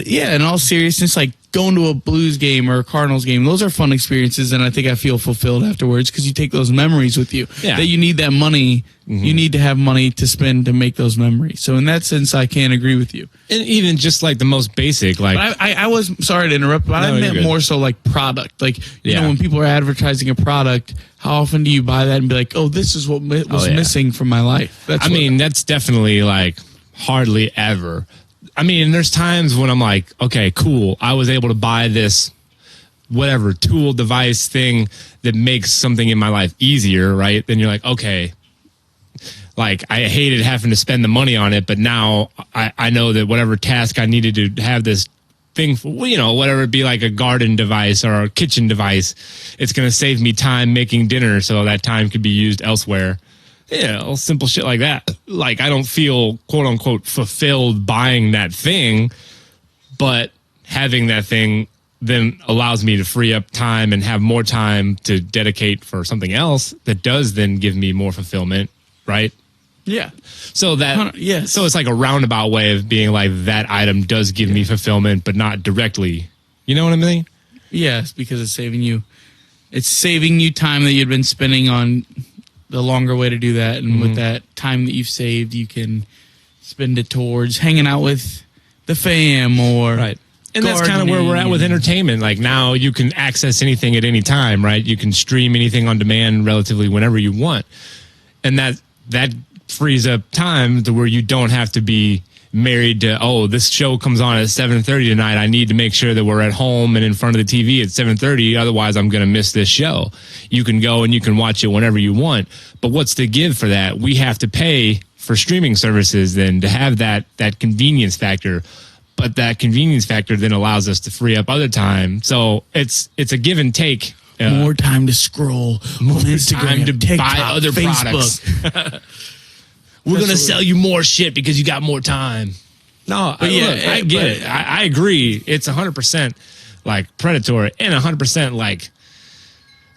S3: yeah, in all seriousness, like going to a Blues game or a Cardinals game, those are fun experiences, and I think I feel fulfilled afterwards because you take those memories with you. Yeah. That you need that money. Mm-hmm. You need to have money to spend to make those memories. So in that sense, I can't agree with you.
S2: And even just like the most basic, like
S3: I was sorry to interrupt, but I meant more so like product. Like when people are advertising a product, how often do you buy that and be like, oh, this is what was missing from my life?
S2: That's definitely like hardly ever. I mean, there's times when I'm like, okay, cool. I was able to buy this, whatever, tool, device, thing that makes something in my life easier, right? Then you're like, okay, like I hated having to spend the money on it, but now I know that whatever task I needed to have this thing for, whatever it be, like a garden device or a kitchen device, it's going to save me time making dinner so that time could be used elsewhere. Yeah, simple shit like that. Like, I don't feel, quote unquote, fulfilled buying that thing, but having that thing then allows me to free up time and have more time to dedicate for something else that does then give me more fulfillment, right?
S3: Yeah.
S2: So so it's like a roundabout way of being like, that item does give me fulfillment, but not directly. You know what I mean?
S3: Yes, because it's saving you time that you'd been spending on the longer way to do that, and with that time that you've saved, you can spend it towards hanging out with the fam or
S2: right. And that's kind of where we're at with entertainment. Like, now you can access anything at any time, right? You can stream anything on demand relatively whenever you want, and that frees up time to where you don't have to be married to, oh, this show comes on at 7:30 tonight. I need to make sure that we're at home and in front of the TV at 7:30. Otherwise, I'm going to miss this show. You can go and you can watch it whenever you want. But what's the give for that? We have to pay for streaming services then to have that convenience factor. But that convenience factor then allows us to free up other time. So it's a give and take.
S3: More time to scroll,
S2: more time to TikTok, buy other
S3: Facebook.
S2: Products. We're going to sell you more shit because you got more time. No, but I get it. I agree. It's 100% like predatory and 100% like,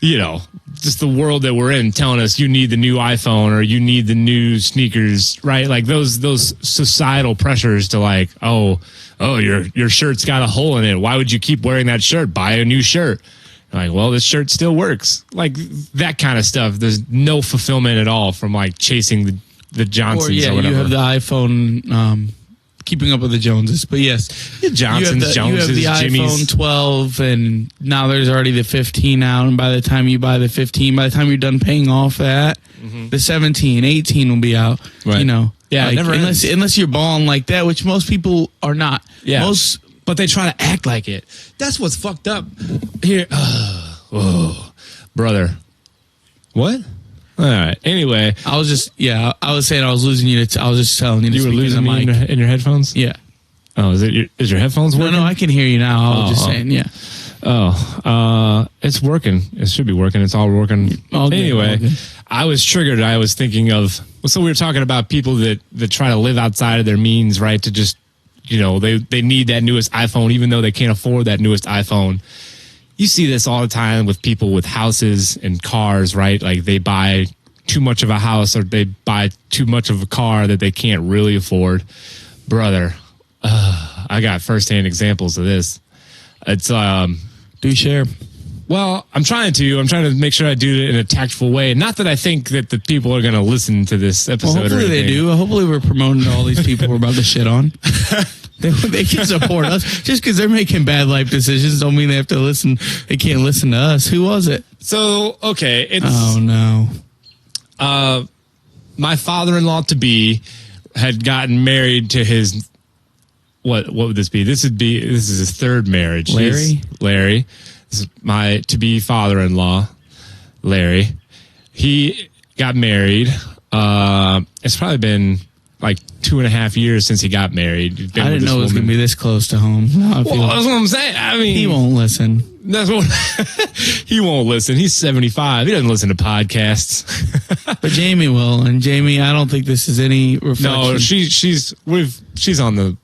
S2: just the world that we're in telling us you need the new iPhone or you need the new sneakers, right? Like those societal pressures to like, oh, your shirt's got a hole in it. Why would you keep wearing that shirt? Buy a new shirt. Like, well, this shirt still works. Like that kind of stuff. There's no fulfillment at all from like chasing the Johnsons or whatever.
S3: You have the iPhone, keeping up with the Joneses. But yes,
S2: Joneses,
S3: you have the
S2: Jimmy's.
S3: iPhone 12, and now there's already the 15 out. And by the time you buy the 15, by the time you're done paying off that, the 17, 18 will be out.
S2: Right.
S3: Yeah, like, unless you're balling like that, which most people are not.
S2: Yeah. But they try to act like it. That's what's fucked up here. Brother. What? All right. Anyway,
S3: I was saying I was losing you. I was just telling you.
S2: You were losing me in your headphones?
S3: Yeah.
S2: Oh, is your headphones working?
S3: No, I can hear you now. I was just saying, yeah.
S2: It's working. It should be working. It's all working.
S3: All good,
S2: anyway,
S3: all good.
S2: I was triggered. I was thinking of, so we were talking about people that try to live outside of their means, right? To just, they need that newest iPhone, even though they can't afford that newest iPhone. You see this all the time with people with houses and cars, right? Like they buy too much of a house or they buy too much of a car that they can't really afford. Brother, I got firsthand examples of this. It's,
S3: Do share.
S2: well, I'm trying to make sure I do it in a tactful way. Not that I think that the people are going to listen to this episode.
S3: Well, hopefully they do. Hopefully we're promoting all these people we're about to shit on. They can support us. Just because they're making bad life decisions don't mean they have to listen. They can't listen to us. Who was it?
S2: So, okay.
S3: Oh, no.
S2: My father-in-law to be had gotten married to his, what would this be? This is his third marriage. Larry. This is my to be father-in-law, Larry. He got married. It's probably been like 2.5 years since he got married. I
S3: didn't know it was going to be this close to home.
S2: Well, that's what I'm saying. I mean,
S3: he won't listen.
S2: That's what he won't listen. He's 75. He doesn't listen to podcasts.
S3: But Jamie will, and Jamie, I don't think this is any reflection.
S2: No, she's on the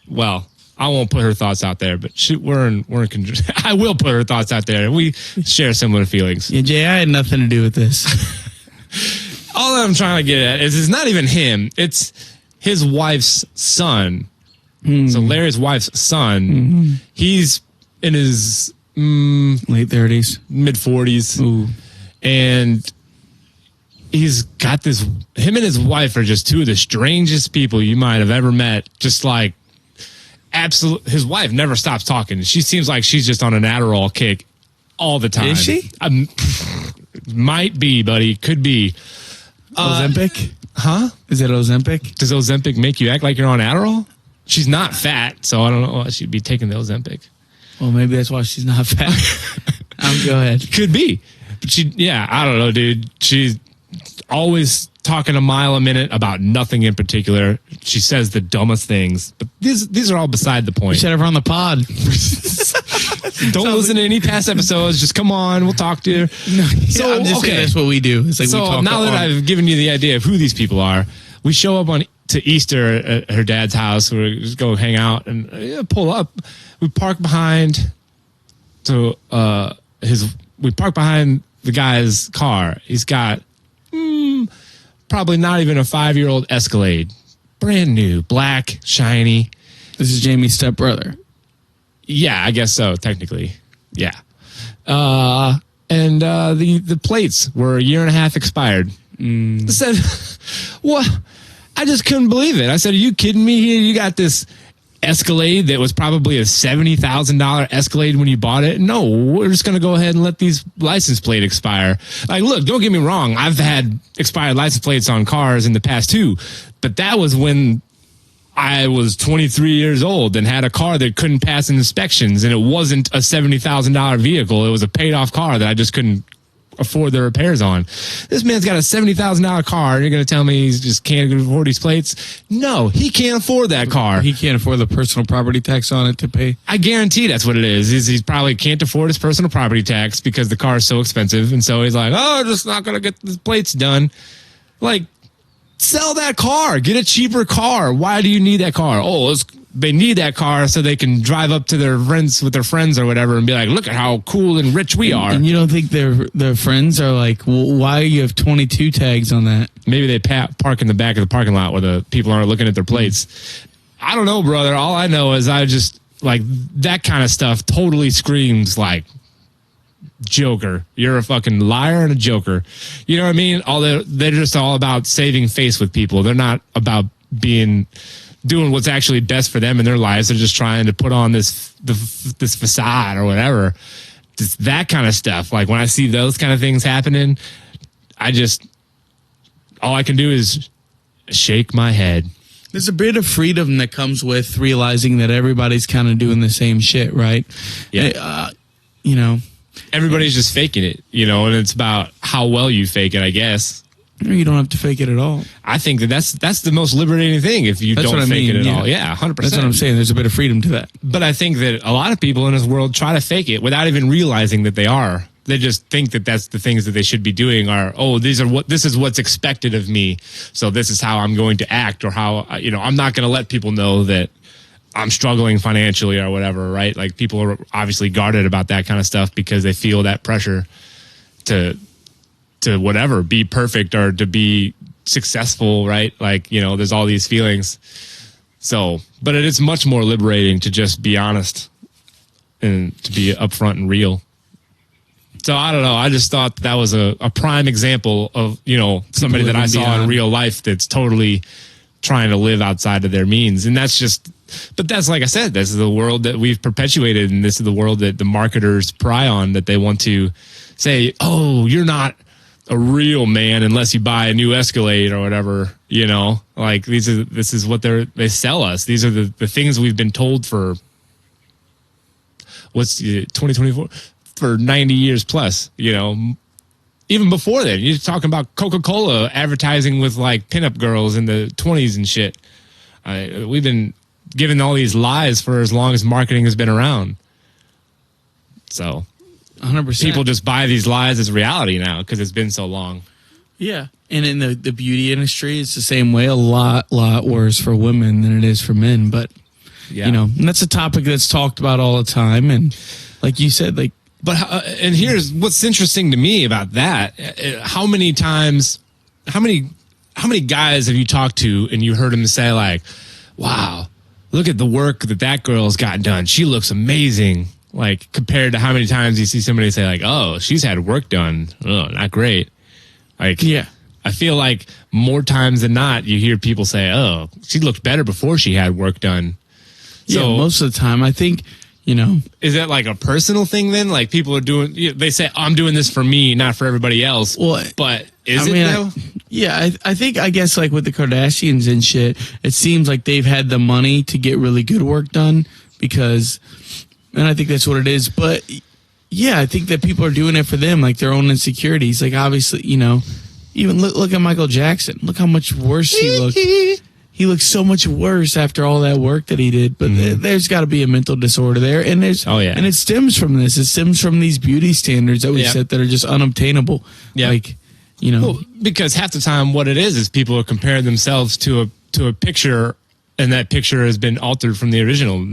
S2: well. I won't put her thoughts out there, but I will put her thoughts out there. We share similar feelings.
S3: Yeah, Jay, I had nothing to do with this.
S2: All that I'm trying to get at is it's not even him. It's his wife's son. So Larry's wife's son, he's in his
S3: late 30s,
S2: mid 40s.
S3: Ooh.
S2: And he's got this, him and his wife are just two of the strangest people you might have ever met. Just like, his wife never stops talking. She seems like she's just on an Adderall kick all the time.
S3: Is she?
S2: Might be, buddy. Could be.
S3: Ozempic?
S2: Huh?
S3: Is it Ozempic?
S2: Does Ozempic make you act like you're on Adderall? She's not fat, so I don't know why she'd be taking the Ozempic.
S3: Well, maybe that's why she's not fat. Go ahead.
S2: Could be. But I don't know, dude. She's always talking a mile a minute about nothing in particular. She says the dumbest things, but these are all beside the point.
S3: We should have her on the pod.
S2: Don't listen to any past episodes. Just come on. We'll talk to you.
S3: No, so I'm just saying that's what we do. It's like
S2: so
S3: we talk
S2: now that I've given you the idea of who these people are, we show up to Easter at her dad's house. We just go hang out and pull up. We park behind we park behind the guy's car. He's got probably not even a 5-year-old Escalade, brand new, black, shiny.
S3: This is Jamie's stepbrother.
S2: Yeah, I guess so, technically. Yeah. And the plates were 1.5 years expired. I said, what? I just couldn't believe it. I said, are you kidding me here? You got this Escalade that was probably a $70,000 Escalade when you bought it. No, we're just going to go ahead and let these license plate expire. Like, look, don't get me wrong. I've had expired license plates on cars in the past too, but that was when I was 23 years old and had a car that couldn't pass inspections, and it wasn't a $70,000 vehicle. It was a paid off car that I just couldn't afford the repairs on. This man's got a $70,000 car, and you're going to tell me he just can't afford these plates? No, he can't afford that car.
S3: He can't afford the personal property tax on it to pay.
S2: I guarantee that's what it is. He probably can't afford his personal property tax because the car is so expensive, and so he's like, oh, I'm just not going to get the plates done. Like, sell that car. Get a cheaper car. Why do you need that car? Oh, they need that car so they can drive up to their friends with their friends or whatever and be like, look at how cool and rich we are.
S3: And you don't think their friends are like, well, why do you have 22 tags on that?
S2: Maybe they park in the back of the parking lot where the people aren't looking at their plates. I don't know, brother. All I know is I just like that kind of stuff totally screams like Joker. You're a fucking liar and a joker. You know what I mean? They're just all about saving face with people. They're not about doing what's actually best for them in their lives. They're just trying to put on this facade or whatever. Just that kind of stuff. Like when I see those kind of things happening, all I can do is shake my head.
S3: There's a bit of freedom that comes with realizing that everybody's kind of doing the same shit, right?
S2: Yeah.
S3: You know,
S2: everybody's just faking it, and it's about how well you fake it, I guess.
S3: You don't have to fake it at all.
S2: I think that's the most liberating thing if you don't fake it at all. Yeah, 100%.
S3: That's what I'm saying. There's a bit of freedom to that.
S2: But I think that a lot of people in this world try to fake it without even realizing that they are. They just think that that's the things that they should be doing are, this is what's expected of me. So this is how I'm going to act, or how, I'm not going to let people know that I'm struggling financially or whatever, right? Like, people are obviously guarded about that kind of stuff because they feel that pressure to whatever, be perfect or to be successful, right? Like, there's all these feelings. So, but it is much more liberating to just be honest and to be upfront and real. So I don't know. I just thought that was a prime example of, somebody that I saw in real life that's totally trying to live outside of their means. And but that's, like I said, this is the world that we've perpetuated. And this is the world that the marketers pry on, that they want to say, oh, you're not a real man unless you buy a new Escalade or whatever, like this is what they sell us. These are the things we've been told for 2024 for 90 years plus, even before then. You're talking about Coca-Cola advertising with like pinup girls in the 20s and shit. We've been given all these lies for as long as marketing has been around. So
S3: 100%.
S2: People just buy these lies as reality now because it's been so long.
S3: Yeah. And in the beauty industry, it's the same way. A lot worse for women than it is for men. But, and that's a topic that's talked about all the time. And like you said,
S2: and here's what's interesting to me about that. How many guys have you talked to and you heard them say like, wow, look at the work that girl's got done. She looks amazing. Like, compared to how many times you see somebody say like, oh, she's had work done. Oh, not great. Like, yeah, I feel like more times than not, you hear people say, oh, she looked better before she had work done. So
S3: most of the time, I think,
S2: is that like a personal thing then? Like, people are they say, I'm doing this for me, not for everybody else. Well, but is it though?
S3: I guess like with the Kardashians and shit, it seems like they've had the money to get really good work done because... And I think that's what it is. But, yeah, I think that people are doing it for them, like their own insecurities. Like, obviously, even look at Michael Jackson. Look how much worse he looked. He looks so much worse after all that work that he did. But there's got to be a mental disorder there. And and it stems from this. It stems from these beauty standards that we set that are just unobtainable. Yeah. Like,
S2: Well, because half the time what it is people are comparing themselves to a picture. And that picture has been altered from the original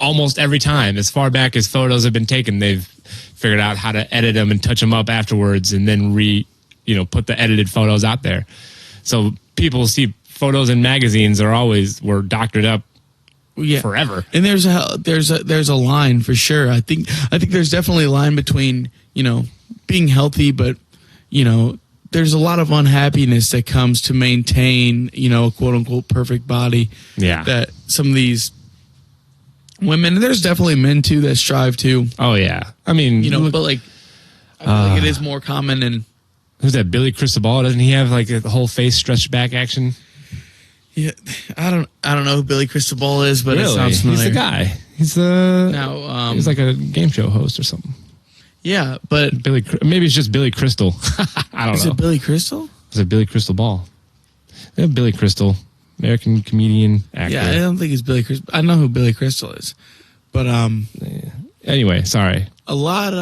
S2: almost every time. As far back as photos have been taken, they've figured out how to edit them and touch them up afterwards and then put the edited photos out there. So people see photos in magazines were doctored up forever.
S3: And there's a line for sure. I think there's definitely a line between, being healthy, but, there's a lot of unhappiness that comes to maintain, a quote unquote perfect body.
S2: Yeah.
S3: That some of these women, and there's definitely men too that strive to.
S2: Oh yeah. I mean,
S3: but like, I feel like it is more common. And
S2: who's that? Billy Cristobal? Doesn't he have like the whole face stretched back action?
S3: Yeah. I don't know who Billy Cristobal is, but
S2: really?
S3: It sounds familiar.
S2: He's the guy. He's like a game show host or something.
S3: Yeah, but
S2: maybe it's just Billy Crystal. I don't know.
S3: Is it Billy Crystal?
S2: Is it Billy Crystal Ball? Yeah, Billy Crystal, American comedian, actor.
S3: Yeah, I don't think it's Billy Crystal. I know who Billy Crystal is, but
S2: anyway, sorry.
S3: A lot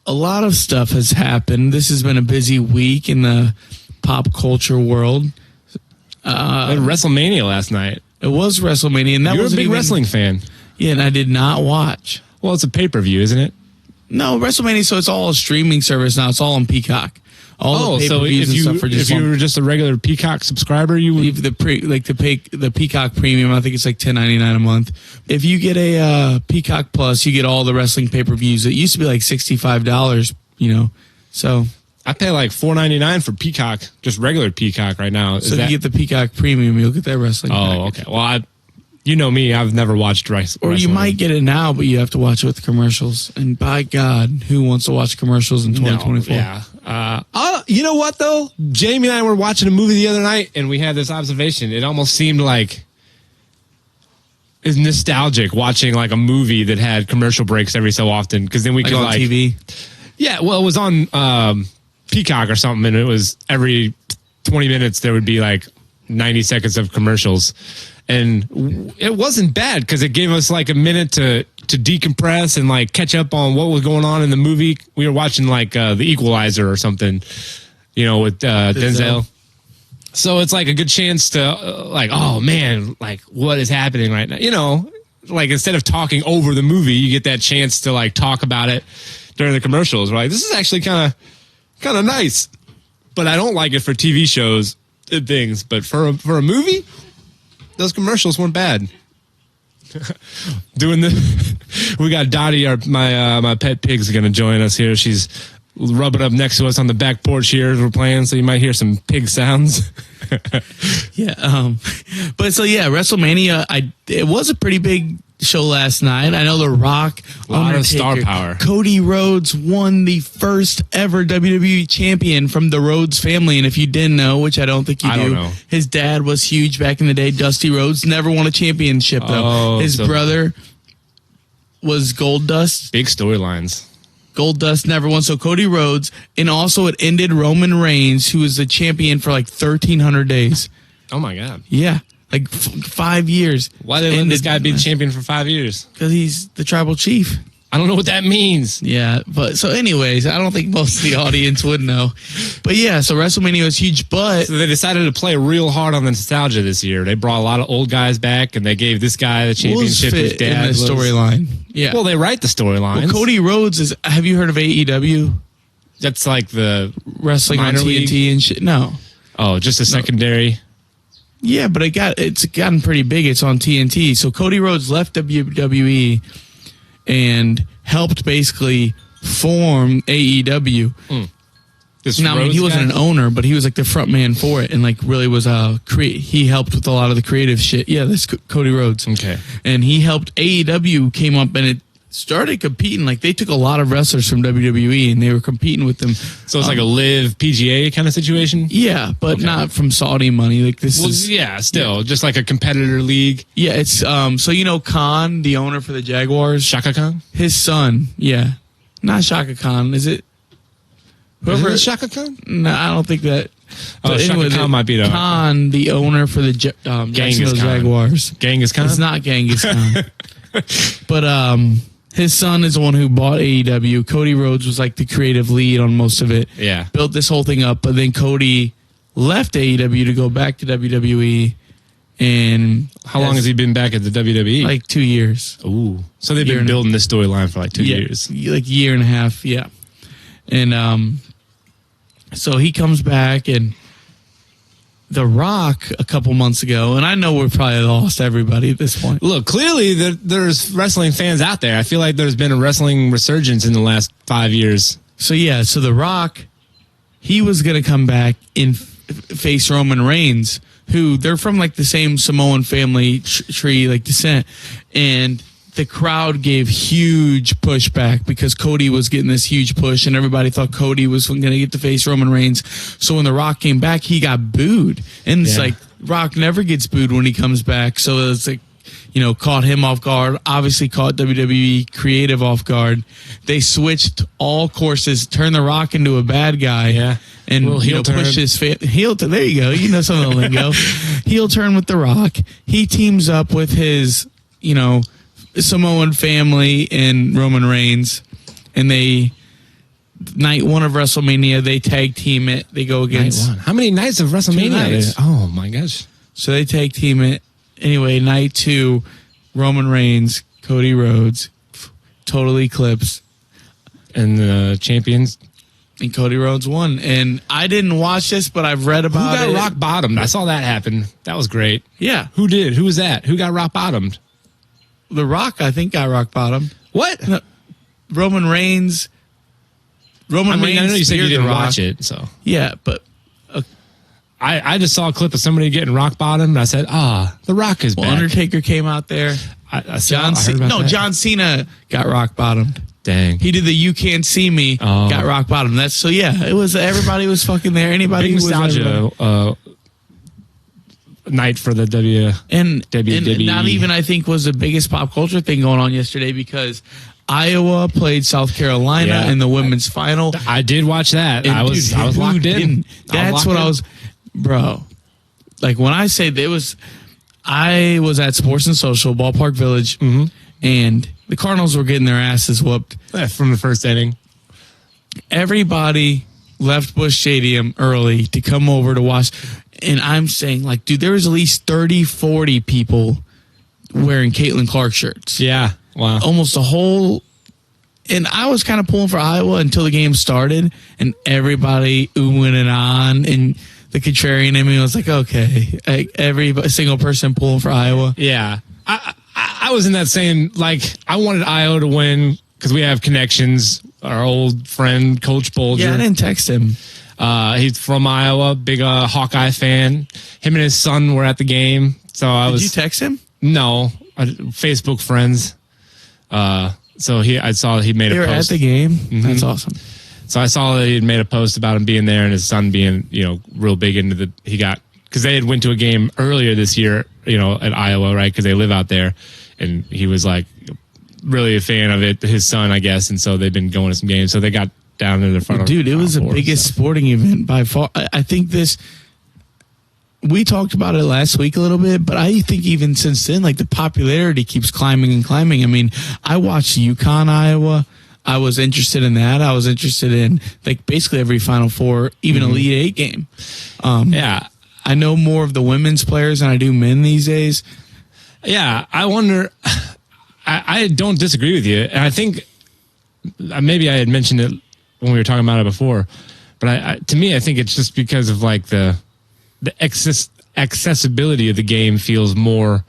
S3: of stuff has happened. This has been a busy week in the pop culture world.
S2: WrestleMania last night.
S3: It was WrestleMania, and
S2: you're a big wrestling fan.
S3: Yeah, and I did not watch.
S2: Well, it's a pay-per-view, isn't it?
S3: No, WrestleMania, so it's all a streaming service now. It's all on Peacock. All the pay-per-views and stuff are just
S2: if you were just a regular Peacock subscriber, you would...
S3: the Peacock Premium, I think it's like $10.99 a month. If you get a Peacock Plus, you get all the wrestling pay-per-views. It used to be like $65, so...
S2: I pay like $4.99 for Peacock, just regular Peacock right now.
S3: So if you get the Peacock Premium, you'll get that wrestling package.
S2: Okay. Well, you know me, I've never watched wrestling.
S3: Or you might get it now, but you have to watch it with commercials. And by God, who wants to watch commercials in 2024?
S2: No, yeah. You know what, though? Jamie and I were watching a movie the other night, and we had this observation. It almost seemed like it's nostalgic watching like a movie that had commercial breaks every so often, because then we could
S3: on TV.
S2: Yeah, well, it was on Peacock or something, and it was every 20 minutes there would be like 90 seconds of commercials. And it wasn't bad because it gave us like a minute to decompress and like catch up on what was going on in the movie. We were watching like The Equalizer or something, with Denzel. So it's like a good chance to like, oh man, like what is happening right now? Like instead of talking over the movie, you get that chance to like talk about it during the commercials. Right? This is actually kind of nice, but I don't like it for TV shows and things. But for a movie, those commercials weren't bad. We got Dottie, my pet pig's going to join us here. She's rubbing up next to us on the back porch here as we're playing, so you might hear some pig sounds.
S3: Yeah, but so yeah, WrestleMania. It was a pretty big show last night. I know The Rock,
S2: a lot of star power.
S3: Cody Rhodes won the first ever WWE champion from the Rhodes family, and if you didn't know, which I don't think you do,
S2: know.
S3: His dad was huge back in the day. Dusty Rhodes never won a championship though. His brother was Goldust.
S2: Big storylines.
S3: Goldust never won. So Cody Rhodes, and also it ended Roman Reigns, who was the champion for like 1,300 days.
S2: Oh my God.
S3: Yeah. Like 5 years.
S2: Why did they let this guy be the champion for 5 years?
S3: Because he's the tribal chief.
S2: I don't know what that means.
S3: Yeah, but so anyways, I don't think most of the audience would know. But yeah, so WrestleMania was huge, but...
S2: So they decided to play real hard on the nostalgia this year. They brought a lot of old guys back, and they gave this guy the championship. His dad
S3: in the storyline. Yeah.
S2: Well, they write the storylines.
S3: Well, Cody Rhodes is... Have you heard of AEW?
S2: That's like the...
S3: Wrestling on TNT league? And shit? No.
S2: Oh, just a secondary...
S3: Yeah, but it's gotten pretty big. It's on TNT. So Cody Rhodes left WWE and helped basically form AEW. Now, I mean, he wasn't an owner, but he was like the front man for it, and like really was he helped with a lot of the creative shit. Yeah, that's Cody Rhodes.
S2: Okay,
S3: and he helped AEW came up and it started competing. Like they took a lot of wrestlers from WWE and they were competing with them.
S2: So it's like a live PGA kind of situation.
S3: Yeah, but not from Saudi money. Like this is
S2: just like a competitor league.
S3: Yeah, it's so Khan, the owner for the Jaguars,
S2: Shaka Khan,
S3: his son. Yeah, not Shaka Khan. Is it?
S2: Whoever is Shaka Khan?
S3: No, I don't think that.
S2: But anyway, Shaka Khan might be the
S3: Khan, the owner for the Jacksonville Jaguars.
S2: Genghis Khan.
S3: It's not Genghis Khan. But his son is the one who bought AEW. Cody Rhodes was like the creative lead on most of it.
S2: Yeah.
S3: Built this whole thing up, but then Cody left AEW to go back to WWE. And
S2: how long has he been back at the WWE?
S3: Like 2 years.
S2: Ooh. So they've been building this storyline for like 2 years.
S3: Like year and a half, yeah. And so he comes back, and The Rock a couple months ago, and I know we've probably lost everybody at this point.
S2: Look, clearly there's wrestling fans out there. I feel like there's been a wrestling resurgence in the last 5 years.
S3: So yeah, so The Rock, he was going to come back and face Roman Reigns, who they're from like the same Samoan family tree, like descent, and the crowd gave huge pushback because Cody was getting this huge push and everybody thought Cody was going to get to face Roman Reigns. So when The Rock came back, he got booed. And it's like, Rock never gets booed when he comes back. So it's like, caught him off guard, obviously caught WWE creative off guard. They switched all courses, turned The Rock into a bad guy.
S2: Yeah.
S3: And push his heel turn. There you go. You know some of the lingo. Heel turn with The Rock. He teams up with his, Samoan family and Roman Reigns, and night one of WrestleMania, they tag team it. They go against
S2: night one. How many nights of WrestleMania? Oh my gosh!
S3: So they tag team it. Anyway, night two, Roman Reigns, Cody Rhodes, total eclipse,
S2: and the champions.
S3: And Cody Rhodes won. And I didn't watch this, but I've read about it.
S2: Who got rock bottomed? I saw that happen. That was great.
S3: Yeah.
S2: Who did? Who was that? Who got rock bottomed?
S3: The Rock, I think, got rock bottom.
S2: What?
S3: No, Roman Reigns. Reigns.
S2: I know you said you didn't watch it, so
S3: yeah, but
S2: I just saw a clip of somebody getting rock bottomed. And I said, The Rock is back.
S3: Undertaker came out there. John Cena got rock bottomed.
S2: Dang,
S3: he did the "You Can't See Me," got rock bottomed. It was everybody was fucking there. Anybody
S2: big
S3: who was
S2: nostalgia. Night for the WWE.
S3: And not even I think was the biggest pop culture thing going on yesterday because Iowa played South Carolina in the women's final.
S2: I did watch that.
S3: And
S2: I was locked in.
S3: That's what I was, bro. Like when I say I was at Sports and Social, Ballpark Village, and the Cardinals were getting their asses whooped
S2: from the first inning.
S3: Everybody left Busch Stadium early to come over to watch. And I'm saying, like, dude, there was at least 30, 40 people wearing Caitlin Clark shirts.
S2: Yeah. Wow.
S3: Almost a whole. And I was kind of pulling for Iowa until the game started, and everybody oohing and on. And the contrarian in me was like, okay, every single person pulling for Iowa.
S2: Yeah. I was in that same, like, I wanted Iowa to win because we have connections. Our old friend, Coach Bolger.
S3: Yeah, I didn't text him.
S2: He's from Iowa, big Hawkeye fan. Him and his son were at the game. So
S3: Did you text him?
S2: No, Facebook friends. So I saw he made a post.
S3: They were at the game? That's awesome.
S2: So I saw that he had made a post about him being there and his son being, real big into because they had went to a game earlier this year, at Iowa, right? Because they live out there. And he was like really a fan of it, his son, I guess. And so they've been going to some games. So they got down in the front.
S3: Dude, it was the biggest sporting event by far. I think we talked about it last week a little bit, but I think even since then, like the popularity keeps climbing and climbing. I mean, I watched UConn, Iowa. I was interested in that. I was interested in like basically every Final Four, even Elite Eight game.
S2: Yeah.
S3: I know more of the women's players than I do men these days.
S2: Yeah. I wonder, I don't disagree with you. And I think maybe I had mentioned it when we were talking about it before, but to me, I think it's just because of like the accessibility of the game feels more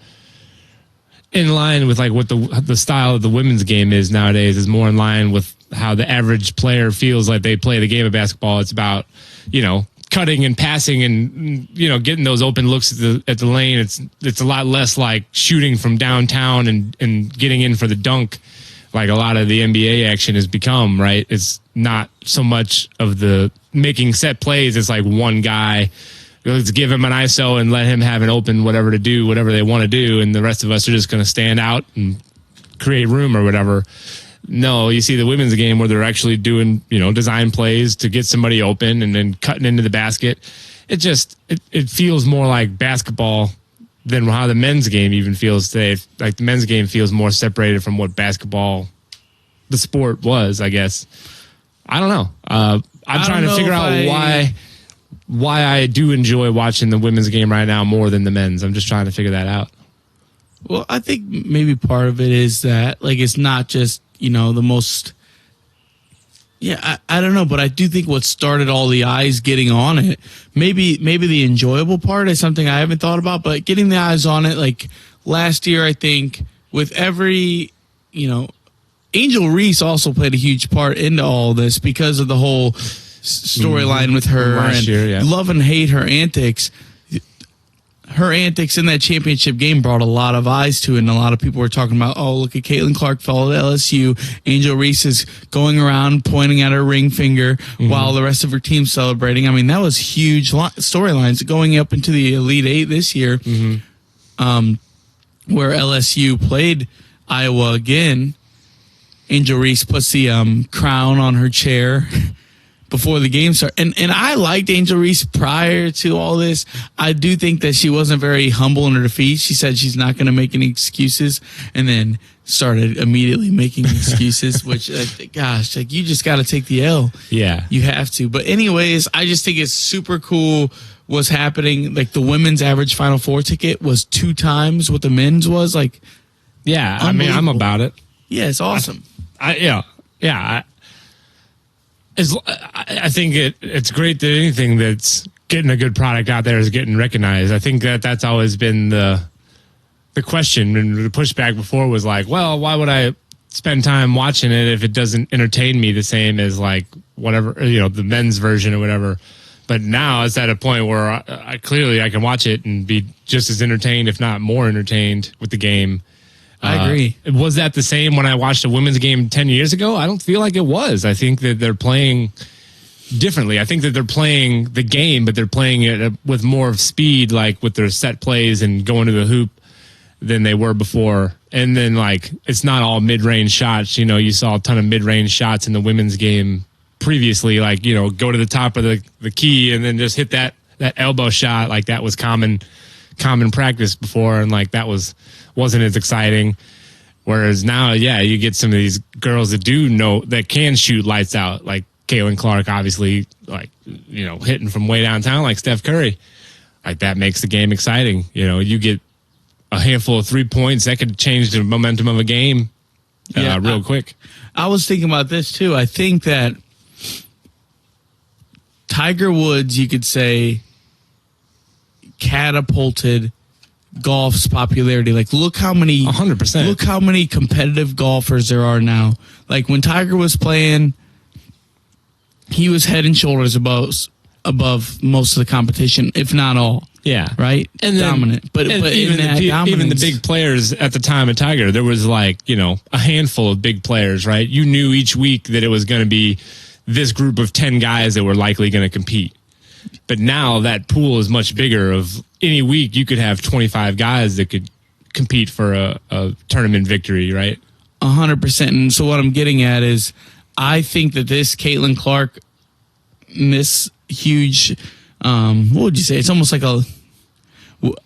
S2: in line with like what the style of the women's game is nowadays, is more in line with how the average player feels like they play the game of basketball. It's about, cutting and passing and, getting those open looks at the lane. It's a lot less like shooting from downtown and getting in for the dunk. Like a lot of the NBA action has become, right? It's not so much of the making set plays. It's like one guy, let's give him an ISO and let him have an open whatever to do, whatever they want to do. And the rest of us are just going to stand out and create room or whatever. No, you see the women's game where they're actually doing, design plays to get somebody open and then cutting into the basket. It feels more like basketball than how the men's game even feels today. Like the men's game feels more separated from what basketball, the sport was, I guess. I don't know. I'm trying to figure out why I do enjoy watching the women's game right now more than the men's. I'm just trying to figure that out.
S3: Well, I think maybe part of it is that like it's not just, the most. Yeah, I don't know, but I do think what started all the eyes getting on it, maybe the enjoyable part is something I haven't thought about, but getting the eyes on it, like last year, I think with every, Angel Reese also played a huge part into all this because of the whole storyline with her and love and hate her antics. Her antics in that championship game brought a lot of eyes to it, and a lot of people were talking about, oh, look at Caitlin Clark fell at LSU. Angel Reese is going around pointing at her ring finger while the rest of her team's celebrating. I mean, that was huge storylines going up into the Elite Eight this year, where LSU played Iowa again. Angel Reese puts the crown on her chair before the game started. And I liked Angel Reese prior to all this. I do think that she wasn't very humble in her defeat. She said she's not going to make any excuses and then started immediately making excuses, which, gosh, like you just got to take the L.
S2: Yeah.
S3: You have to. But anyways, I just think it's super cool what's happening. Like the women's average Final Four ticket was 2 times what the men's was. Like,
S2: yeah, I mean, I'm about it.
S3: Yeah, it's awesome.
S2: I think it's great that anything that's getting a good product out there is getting recognized. I think that's always been the question, and the pushback before was like, well, why would I spend time watching it if it doesn't entertain me the same as like whatever, the men's version or whatever. But now it's at a point where I can watch it and be just as entertained, if not more entertained with the game.
S3: I agree.
S2: Was that the same when I watched a women's game 10 years ago? I don't feel like it was. I think that they're playing differently. I think that they're playing the game, but they're playing it with more of speed, like with their set plays and going to the hoop than they were before. And then, like, it's not all mid-range shots. You know, you saw a ton of mid-range shots in the women's game previously, like, you know, go to the top of the key and then just hit that elbow shot. Like, that was common practice before, and, like, that wasn't as exciting. Whereas now, yeah, you get some of these girls that do know, that can shoot lights out, like Caitlin Clark, obviously, like, you know, hitting from way downtown like Steph Curry. Like, that makes the game exciting. You know, you get a handful of 3 points, that could change the momentum of a game real quick.
S3: I was thinking about this, too. I think that Tiger Woods, you could say, catapulted golf's popularity. Like, look how many
S2: 100%.
S3: Look how many competitive golfers there are now. Like, when Tiger was playing, he was head and shoulders above most of the competition, if not all.
S2: Yeah.
S3: Right?
S2: And then,
S3: dominant. But
S2: even the big players at the time of Tiger, there was, like, you know, a handful of big players, right? You knew each week that it was going to be this group of 10 guys that were likely going to compete. But now that pool is much bigger. Of any week, you could have 25 guys that could compete for a tournament victory, right?
S3: 100%. And so what I'm getting at is, I think that this Caitlin Clark, this huge, what would you say? It's almost like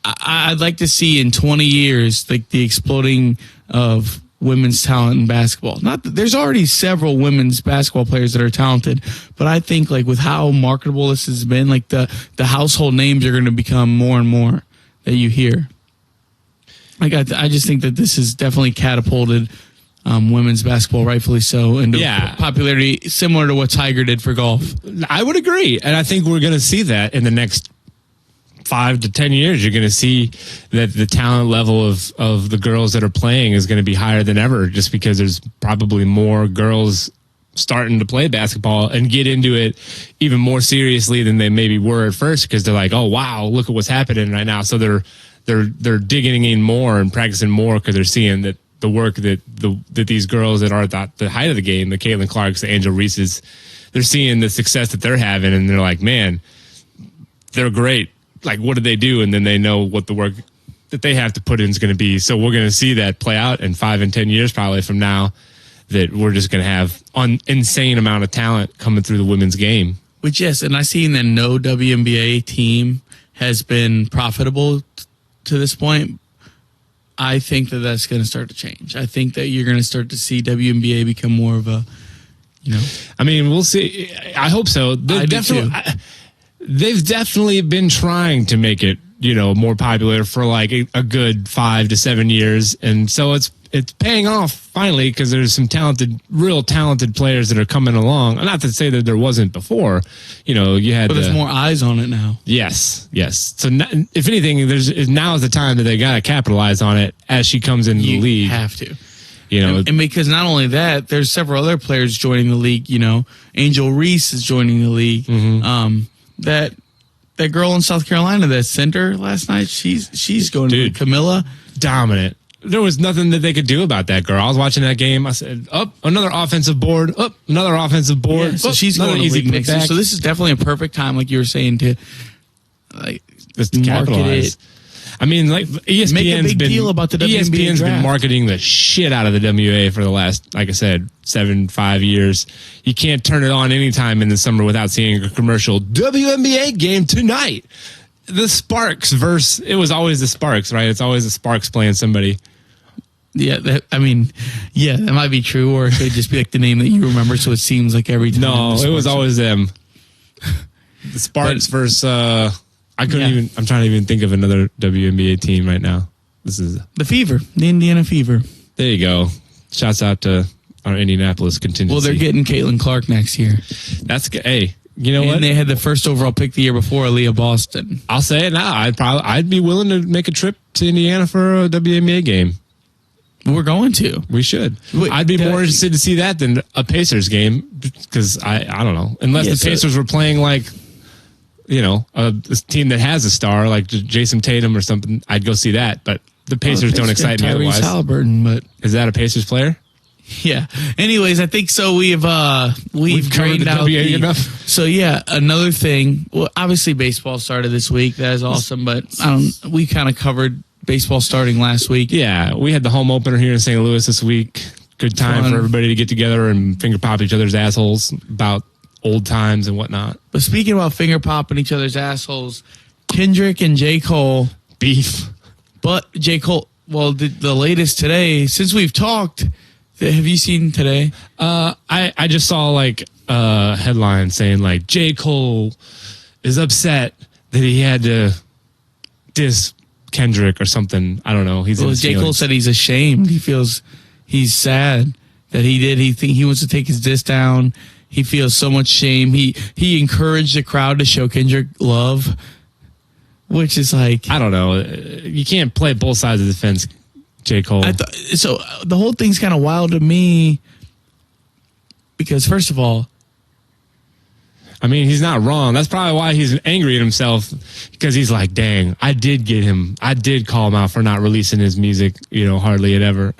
S3: I'd like to see in 20 years, like, the exploding of women's talent in basketball. Not that there's already several women's basketball players that are talented, but I think, like, with how marketable this has been, like, the household names are going to become more and more that you hear. Like, I just think that this has definitely catapulted women's basketball, rightfully so, into popularity similar to what Tiger did for golf.
S2: I would agree, and I think we're going to see that in the next 5 to 10 years. You're going to see that the talent level of the girls that are playing is going to be higher than ever, just because there's probably more girls starting to play basketball and get into it even more seriously than they maybe were at first, because they're like, oh wow, look at what's happening right now. So they're digging in more and practicing more, because they're seeing that the work that these girls that are at the height of the game, the Caitlin Clarks, the Angel Reeses, they're seeing the success that they're having, and they're like, man, they're great. Like, what did they do? And then they know what the work that they have to put in is going to be. So we're going to see that play out in 5 and 10 years probably from now, that we're just going to have an insane amount of talent coming through the women's game.
S3: Which, yes, and I've seen that no WNBA team has been profitable to this point. I think that that's going to start to change. I think that you're going to start to see WNBA become more of a, you know.
S2: I mean, we'll see. I hope so. They've definitely been trying to make it, you know, more popular for like a good 5 to 7 years. And so it's paying off finally, because there's some real talented players that are coming along. Not to say that there wasn't before, you know,
S3: but there's more eyes on it now.
S2: Yes. So if anything, now is the time that they got to capitalize on it as she comes into the league.
S3: You have to.
S2: You know,
S3: and because not only that, there's several other players joining the league. You know, Angel Reese is joining the league. Mm-hmm. That girl in South Carolina that center last night, she's going to Camilla.
S2: Dominant. There was nothing that they could do about that girl. I was watching that game. I said, another offensive board. Another offensive board.
S3: Yeah, so she's going to league next year. So this is definitely a perfect time, like you were saying, to like
S2: just capitalize.
S3: It.
S2: I mean, like, ESPN's
S3: make a big deal about the WNBA
S2: ESPN's
S3: draft.
S2: Been marketing the shit out of the WA for the last, like I said, 5 years. You can't turn it on anytime in the summer without seeing a commercial. WNBA game tonight. The Sparks it was always the Sparks, right? It's always the Sparks playing somebody.
S3: Yeah, that might be true, or it could just be like the name that you remember, so it seems like every time.
S2: No, it was always them. The Sparks versus. I'm trying to even think of another WNBA team right now. This is
S3: the Fever, the Indiana Fever.
S2: There you go. Shouts out to our Indianapolis contingency.
S3: Well, they're getting Caitlin Clark next year.
S2: That's good. Hey, you know what?
S3: And they had the first overall pick the year before, Aaliyah Boston.
S2: I'll say it now. I'd be willing to make a trip to Indiana for a WNBA game.
S3: We're going to.
S2: We should. I'd be more interested to see that than a Pacers game, because I don't know. Unless the Pacers were playing like, you know, a team that has a star like Jason Tatum or something, I'd go see that. But the Pacers don't excite me otherwise.
S3: Halliburton, but
S2: is that a Pacers player?
S3: Yeah. Anyways, I think so. We've drained out
S2: enough.
S3: So yeah, another thing. Well, obviously baseball started this week. That is awesome, but we kind of covered baseball starting last week.
S2: Yeah, we had the home opener here in St. Louis this week. Good time
S3: Fun.
S2: for everybody to get together and finger pop each other's assholes about old times and whatnot.
S3: But speaking about finger popping each other's assholes, Kendrick and J. Cole.
S2: Beef.
S3: But J. Cole, well, the latest today, since we've talked, have you seen today?
S2: I just saw like a headline saying like J. Cole is upset that he had to diss Kendrick or something. I don't know.
S3: J. Cole said he's ashamed. He feels he's sad that he did. He wants to take his diss down. He feels so much shame. He encouraged the crowd to show Kendrick love, which is like,
S2: I don't know. You can't play both sides of the fence, J. Cole.
S3: So the whole thing's kind of wild to me because, first of all,
S2: I mean, he's not wrong. That's probably why he's angry at himself, because he's like, dang, I did get him. I did call him out for not releasing his music, hardly it ever.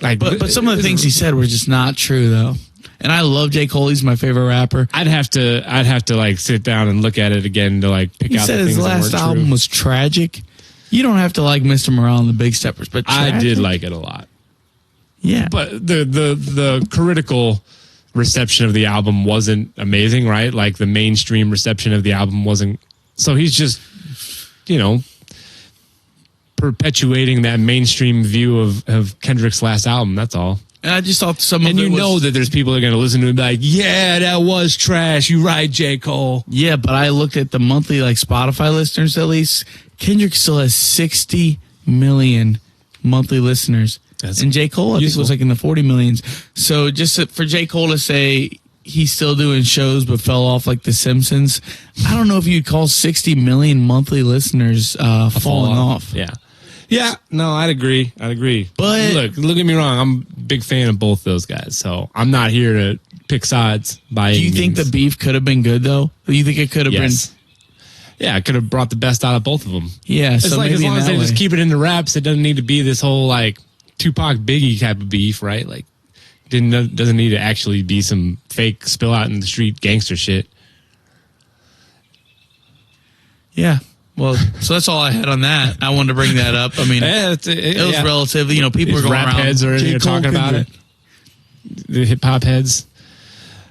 S3: But some of the things he said were just not true, though. And I love J. Cole. He's my favorite rapper.
S2: I'd have to like sit down and look at it again to like pick out the things that weren't true. He said his last album
S3: was tragic. You don't have to like Mr. Morale and the Big Steppers, but tragic?
S2: I did like it a lot.
S3: Yeah.
S2: But the critical reception of the album wasn't amazing, right? Like the mainstream reception of the album wasn't. So he's just, perpetuating that mainstream view of Kendrick's last album. That's all.
S3: And I just thought some of it
S2: was... know that there's people that are going to listen to it and be like, yeah, that was trash. You right, J. Cole.
S3: Yeah, but I looked at the monthly Spotify listeners, at least. Kendrick still has 60 million monthly listeners. And J. Cole, I think, was in the 40 millions. So just for J. Cole to say he's still doing shows but fell off like The Simpsons, I don't know if you'd call 60 million monthly listeners falling off.
S2: Yeah. Yeah, no, I'd agree.
S3: But
S2: look at me wrong. I'm a big fan of both those guys, so I'm not here to pick sides by any means.
S3: Do you think the beef could have been good, though? Do you think it could have been?
S2: Yeah, it could have brought the best out of both of them.
S3: Yeah,
S2: it's
S3: so
S2: like as long as they
S3: just
S2: keep it in the raps, it doesn't need to be this whole Tupac Biggie type of beef, right? Like, doesn't need to actually be some fake spill out in the street gangster shit.
S3: Yeah. Well, so that's all I had on that. I wanted to bring that up. I mean, it was relative. People were going
S2: rap
S3: around.
S2: Heads are talking about it. The hip hop heads.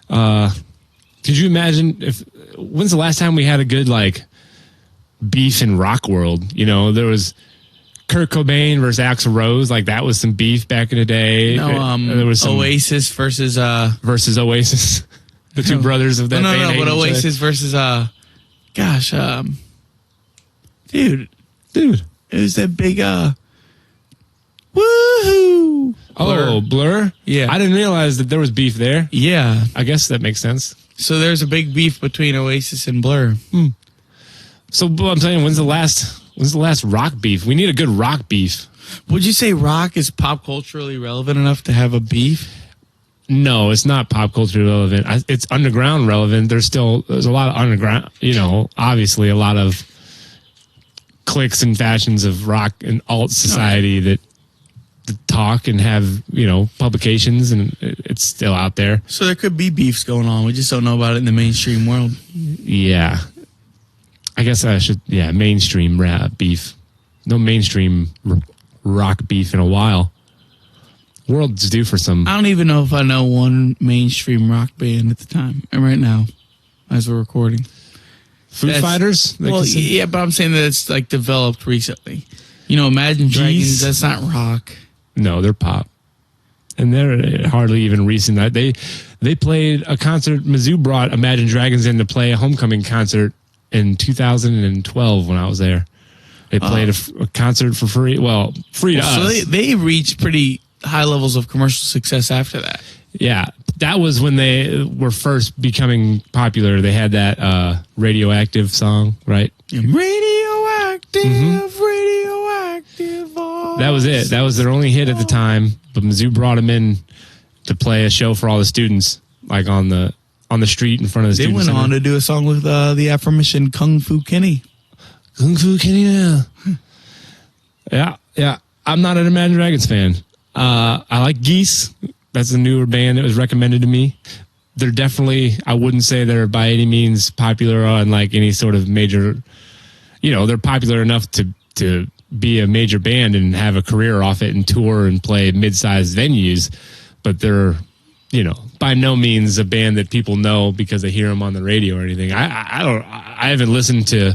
S2: Could you imagine when's the last time we had a good beef in rock world? There was Kurt Cobain versus Axl Rose. That was some beef back in the day.
S3: No,
S2: there was some
S3: Oasis versus
S2: Oasis, the two brothers of that.
S3: No, but Oasis versus Dude, it was that big woohoo!
S2: Oh, Blur?
S3: Yeah.
S2: I didn't realize that there was beef there.
S3: Yeah.
S2: I guess that makes sense.
S3: So there's a big beef between Oasis and Blur.
S2: So I'm saying, when's the last rock beef? We need a good rock beef.
S3: Would you say rock is pop culturally relevant enough to have a beef?
S2: No, it's not pop culture relevant. It's underground relevant. There's a lot of underground, obviously a lot of cliques and fashions of rock and alt society that talk and have, publications, and it's still out there.
S3: So there could be beefs going on. We just don't know about it in the mainstream world.
S2: Yeah. I guess I should, mainstream rap beef. No mainstream rock beef in a while. World's due for some.
S3: I don't even know if I know one mainstream rock band at the time and right now as we're recording.
S2: Foo Fighters?
S3: Well, yeah, but I'm saying that it's developed recently. Imagine Dragons, that's not rock.
S2: No, they're pop. And they're hardly even recent. They played a concert. Mizzou brought Imagine Dragons in to play a homecoming concert in 2012 when I was there. They played a concert for free. Well, free to us.
S3: So they reached pretty high levels of commercial success after that.
S2: Yeah. That was when they were first becoming popular. They had that Radioactive song, right?
S3: Radioactive, radioactive.
S2: That was it. That was their only hit at the time. But Mizzou brought them in to play a show for all the students, on the street in front of the students.
S3: They went on to do a song with the aforementioned Kung Fu Kenny.
S2: Kung Fu Kenny, yeah. Yeah. I'm not an Imagine Dragons fan. I like Geese. That's a newer band that was recommended to me. They're definitely, I wouldn't say they're by any means popular on any sort of major, they're popular enough to be a major band and have a career off it and tour and play mid-sized venues, but they're, you know, by no means a band that people know because they hear them on the radio or anything. I haven't listened to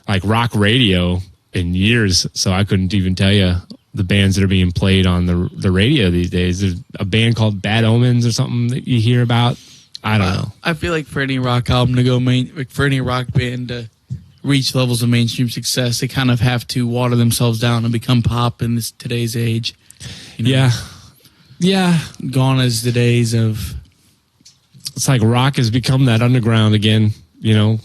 S2: like rock radio in years, so I couldn't even tell you the bands that are being played on the radio these days. There's a band called Bad Omens or something that you hear about. I don't know.
S3: I feel like for any rock album to go for any rock band to reach levels of mainstream success, they kind of have to water themselves down and become pop in today's age. You know? Yeah. Gone is the days of.
S2: It's like rock has become that underground again. You know,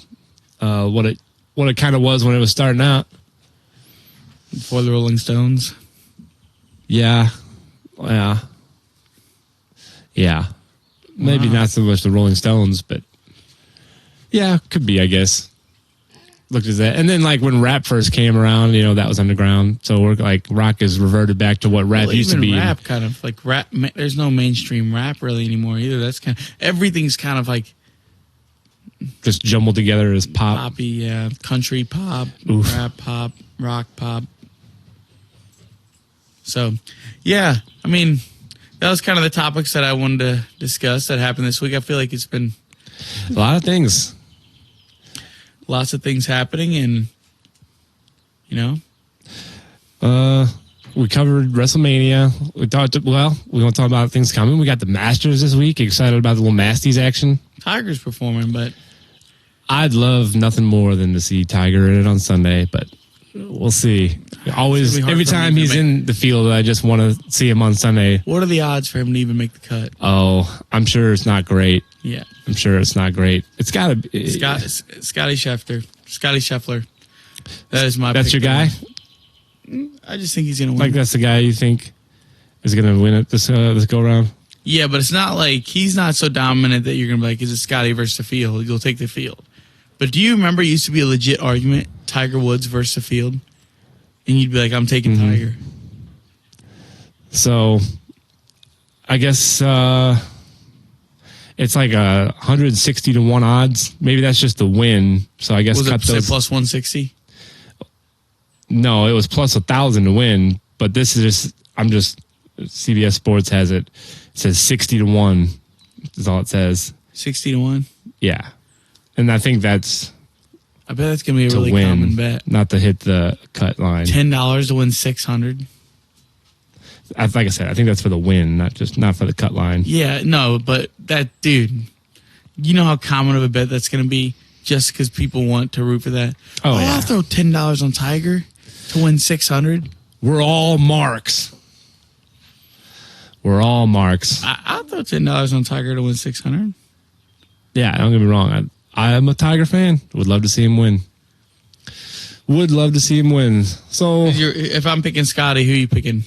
S2: what it kind of was when it was starting out.
S3: Before the Rolling Stones.
S2: Yeah. Maybe not so much the Rolling Stones, but yeah, could be, I guess. Looked at that. And then like when rap first came around, you know, that was underground. So we're like rock has reverted back to what rap used to be.
S3: Rap kind of like rap. There's no mainstream rap really anymore either. That's kind of, everything's kind of like
S2: just jumbled together as pop.
S3: Poppy, yeah. Country pop, rap pop, rock pop. So, yeah, I mean, that was kind of the topics that I wanted to discuss that happened this week. I feel like it's been
S2: a lot of things.
S3: Lots of things happening, and, you know.
S2: We covered WrestleMania. We want to talk about things coming. We got the Masters this week. Excited about the little Masties action.
S3: Tiger's performing, but
S2: I'd love nothing more than to see Tiger in it on Sunday, but we'll see. Always, every time he's in the field, I just want to see him on Sunday.
S3: What are the odds for him to even make the cut?
S2: Oh, I'm sure it's not great.
S3: Yeah.
S2: I'm sure it's not great. It's got to be.
S3: Scotty Scheffler. That is my
S2: That's
S3: pick.
S2: your guy?
S3: I just think he's going to win.
S2: Like, that's the guy you think is going to win it this go around?
S3: Yeah, but it's not like he's not so dominant that you're going to be like, is it Scotty versus the field? You'll take the field. But do you remember it used to be a legit argument, Tiger Woods versus the field? And you'd be like, I'm taking Tiger.
S2: So, I guess it's like 160 to 1 odds. Maybe that's just the win. So I guess
S3: was
S2: cut
S3: it
S2: those.
S3: Plus 160?
S2: No, it was plus 1,000 to win. But this is just CBS Sports has it. It says 60 to 1 is all it says.
S3: 60 to 1?
S2: Yeah. And I think that's.
S3: I bet that's going to be a really common bet.
S2: Not to hit the cut line.
S3: $10 to win 600.
S2: Like I said, I think that's for the win, not for the cut line.
S3: Yeah, no, but that dude, you know how common of a bet that's going to be just because people want to root for that.
S2: Oh, yeah.
S3: I'll throw $10 on Tiger to win 600.
S2: We're all marks.
S3: I'll throw $10 on Tiger to win 600.
S2: Yeah, don't get me wrong. I am a Tiger fan. Would love to see him win. So,
S3: if I'm picking Scotty, who are you picking?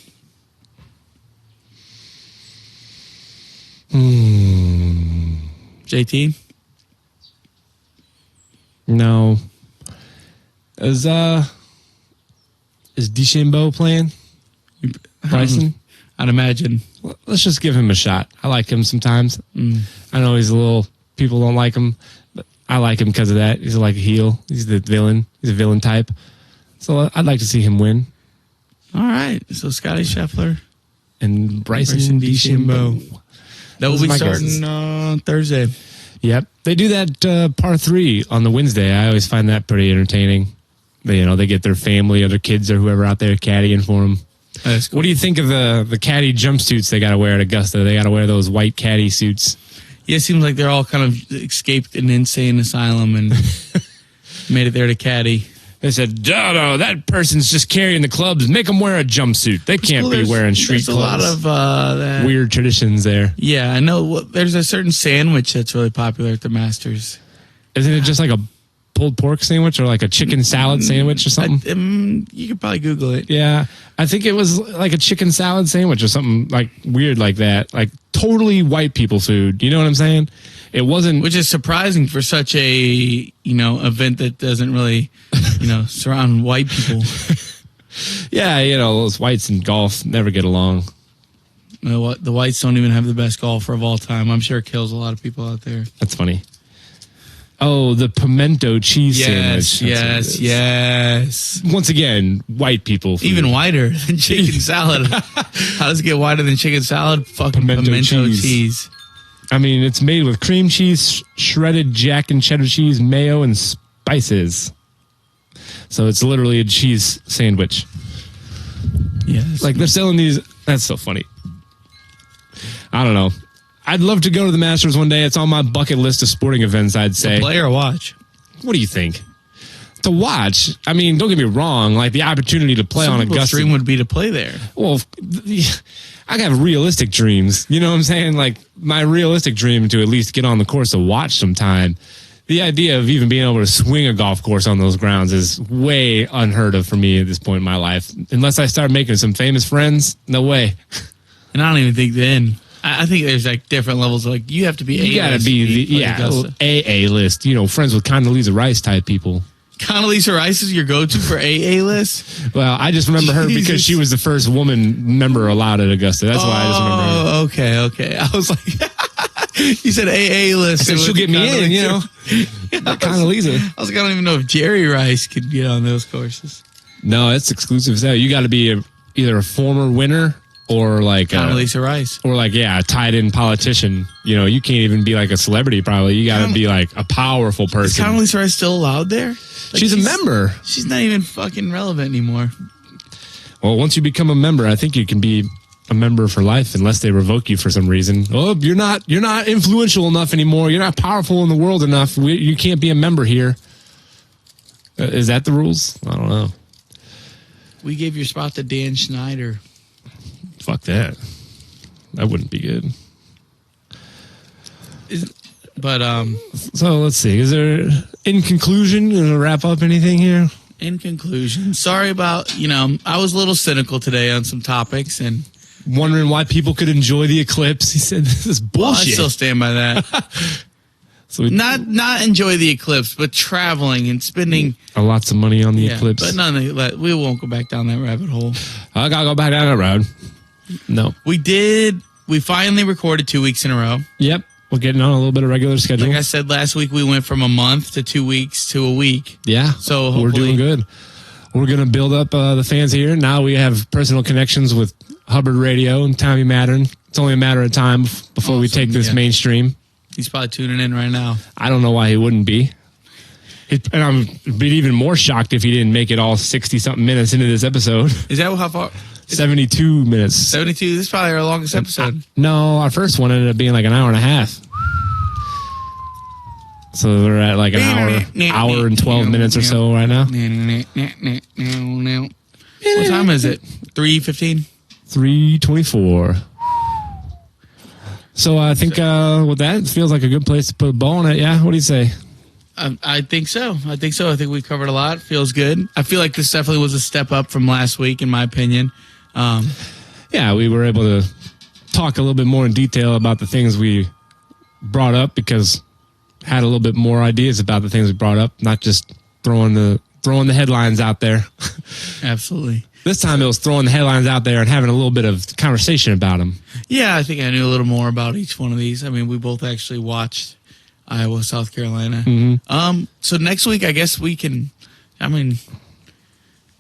S3: JT?
S2: No. Is DeChambeau playing? Bryson?
S3: I'd imagine.
S2: Let's just give him a shot. I like him sometimes. I know people don't like him, but I like him because of that. He's like a heel. He's the villain. He's a villain type. So I'd like to see him win.
S3: All right. So Scotty Scheffler
S2: and Bryson DeChambeau.
S3: That will be starting on Thursday.
S2: Yep. They do that par 3 on the Wednesday. I always find that pretty entertaining. They get their family or their kids or whoever out there caddying for them.
S3: That's cool.
S2: What do you think of the caddy jumpsuits they got to wear at Augusta? They got to wear those white caddy suits.
S3: Yeah, it seems like they're all kind of escaped an insane asylum and made it there to caddy.
S2: They said, no, that person's just carrying the clubs. Make them wear a jumpsuit. They can't be wearing street clothes.
S3: There's a lot of
S2: weird traditions there.
S3: Yeah, I know. There's a certain sandwich that's really popular at the Masters.
S2: Isn't it just like a pulled pork sandwich or like a chicken salad sandwich or something?
S3: You could probably Google it.
S2: Yeah, I think it was like a chicken salad sandwich or something like weird like that. Like totally white people food. You know what I'm saying? It wasn't,
S3: which is surprising for such a event that doesn't really surround white people.
S2: Yeah, those whites in golf never get along.
S3: The whites don't even have the best golfer of all time. I'm sure it kills a lot of people out there.
S2: That's funny. Oh, the pimento cheese sandwich.
S3: Yes.
S2: Once again, white people. Food.
S3: Even whiter than chicken salad. How does it get whiter than chicken salad? Fucking pimento cheese.
S2: I mean, it's made with cream cheese, shredded jack and cheddar cheese, mayo, and spices. So it's literally a cheese sandwich.
S3: Yes.
S2: Like they're selling these. That's so funny. I don't know. I'd love to go to the Masters one day. It's on my bucket list of sporting events, I'd say.
S3: To play or watch?
S2: What do you think? To watch? I mean, don't get me wrong. Like, the opportunity to play on Augusta.
S3: Dream would be to play there.
S2: Well, I have realistic dreams. You know what I'm saying? Like, my realistic dream to at least get on the course to watch sometime. The idea of even being able to swing a golf course on those grounds is way unheard of for me at this point in my life. Unless I start making some famous friends, no way.
S3: And I don't even think then. I think there's like different levels. Like you have to be
S2: you got to be AA list. You know, friends with Condoleezza Rice type people.
S3: Condoleezza Rice is your go-to for AA list?
S2: Well, I just remember her because she was the first woman member allowed at Augusta. That's why I just remember her.
S3: Oh, okay. I was like, you said AA list.
S2: I said she'll get me in, you know. Condoleezza.
S3: I was like, I don't even know if Jerry Rice could get on those courses.
S2: No, it's exclusive. So you got to be either a former winner or like
S3: Condoleezza Rice,
S2: or like a tied-in politician. You know, you can't even be like a celebrity. Probably you got to be like a powerful person.
S3: Is Condoleezza Rice still allowed there? Like
S2: she's a member.
S3: She's not even fucking relevant anymore.
S2: Well, once you become a member, I think you can be a member for life unless they revoke you for some reason. Oh, you're not influential enough anymore. You're not powerful in the world enough. You can't be a member here. Is that the rules? I don't know.
S3: We gave your spot to Dan Schneider.
S2: Fuck that. That wouldn't be good. So let's see. Is there, in conclusion, to wrap up anything here?
S3: In conclusion, sorry about, I was a little cynical today on some topics and
S2: wondering why people could enjoy the eclipse. He said, this is bullshit.
S3: Well, I still stand by that. So not enjoy the eclipse, but traveling and spending
S2: lots of money on the eclipse.
S3: But none of that. We won't go back down that rabbit hole.
S2: I gotta go back down that road. No,
S3: we did. We finally recorded 2 weeks in a row.
S2: Yep, we're getting on a little bit of regular schedule.
S3: Like I said last week, we went from a month to 2 weeks to a week.
S2: Yeah,
S3: so
S2: we're doing good. We're gonna build up the fans here. Now we have personal connections with Hubbard Radio and Tommy Mattern. It's only a matter of time before we take this mainstream.
S3: He's probably tuning in right now.
S2: I don't know why he wouldn't be. And I'm even more shocked if he didn't make it all 60-something minutes into this episode.
S3: Is that how far?
S2: 72 minutes.
S3: 72? This is probably our longest episode.
S2: No, our first one ended up being like an hour and a half. So we're at like an hour and 12 minutes or so right now.
S3: What time is it? 3:15?
S2: 3:24. So I think with that, it feels like a good place to put a bow on it. Yeah, what do you say?
S3: I think so. I think we covered a lot. Feels good. I feel like this definitely was a step up from last week, in my opinion.
S2: Yeah, we were able to talk a little bit more in detail about the things we brought up because had a little bit more ideas about the things we brought up, not just throwing the headlines out there.
S3: Absolutely.
S2: This time it was throwing the headlines out there and having a little bit of conversation about them.
S3: Yeah, I think I knew a little more about each one of these. I mean, we both actually watched Iowa, South Carolina.
S2: Mm-hmm.
S3: So next week, I guess we can,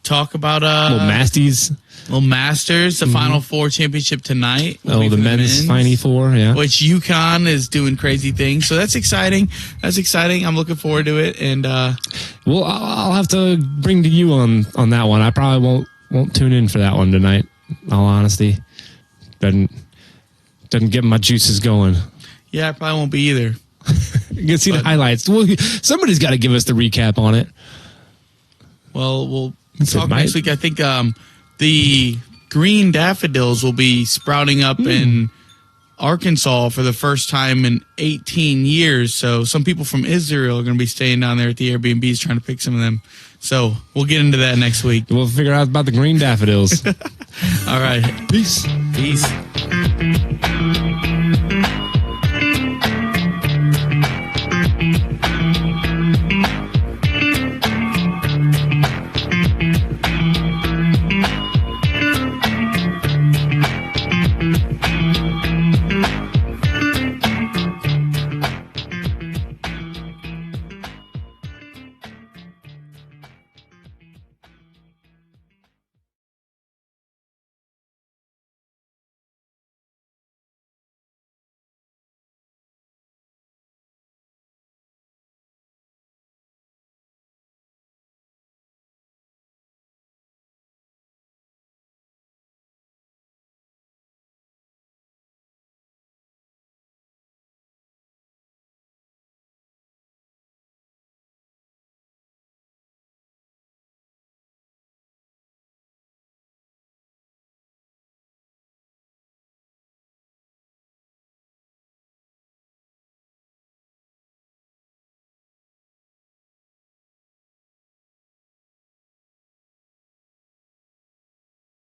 S3: talk about
S2: little Masters,
S3: the Final Four championship tonight.
S2: The men's Final Four, yeah.
S3: Which UConn is doing crazy things. So that's exciting. I'm looking forward to it. And
S2: well, I'll have to bring to you on that one. I probably won't tune in for that one tonight. In all honesty, doesn't get my juices going.
S3: Yeah, I probably won't be either.
S2: You can see the highlights. Well, somebody's got to give us the recap on it.
S3: Well, we'll talk next week. I think the green daffodils will be sprouting up in Arkansas for the first time in 18 years. So some people from Israel are going to be staying down there at the Airbnbs trying to pick some of them. So we'll get into that next week.
S2: We'll figure out about the green daffodils.
S3: All right.
S2: Peace.
S3: Peace.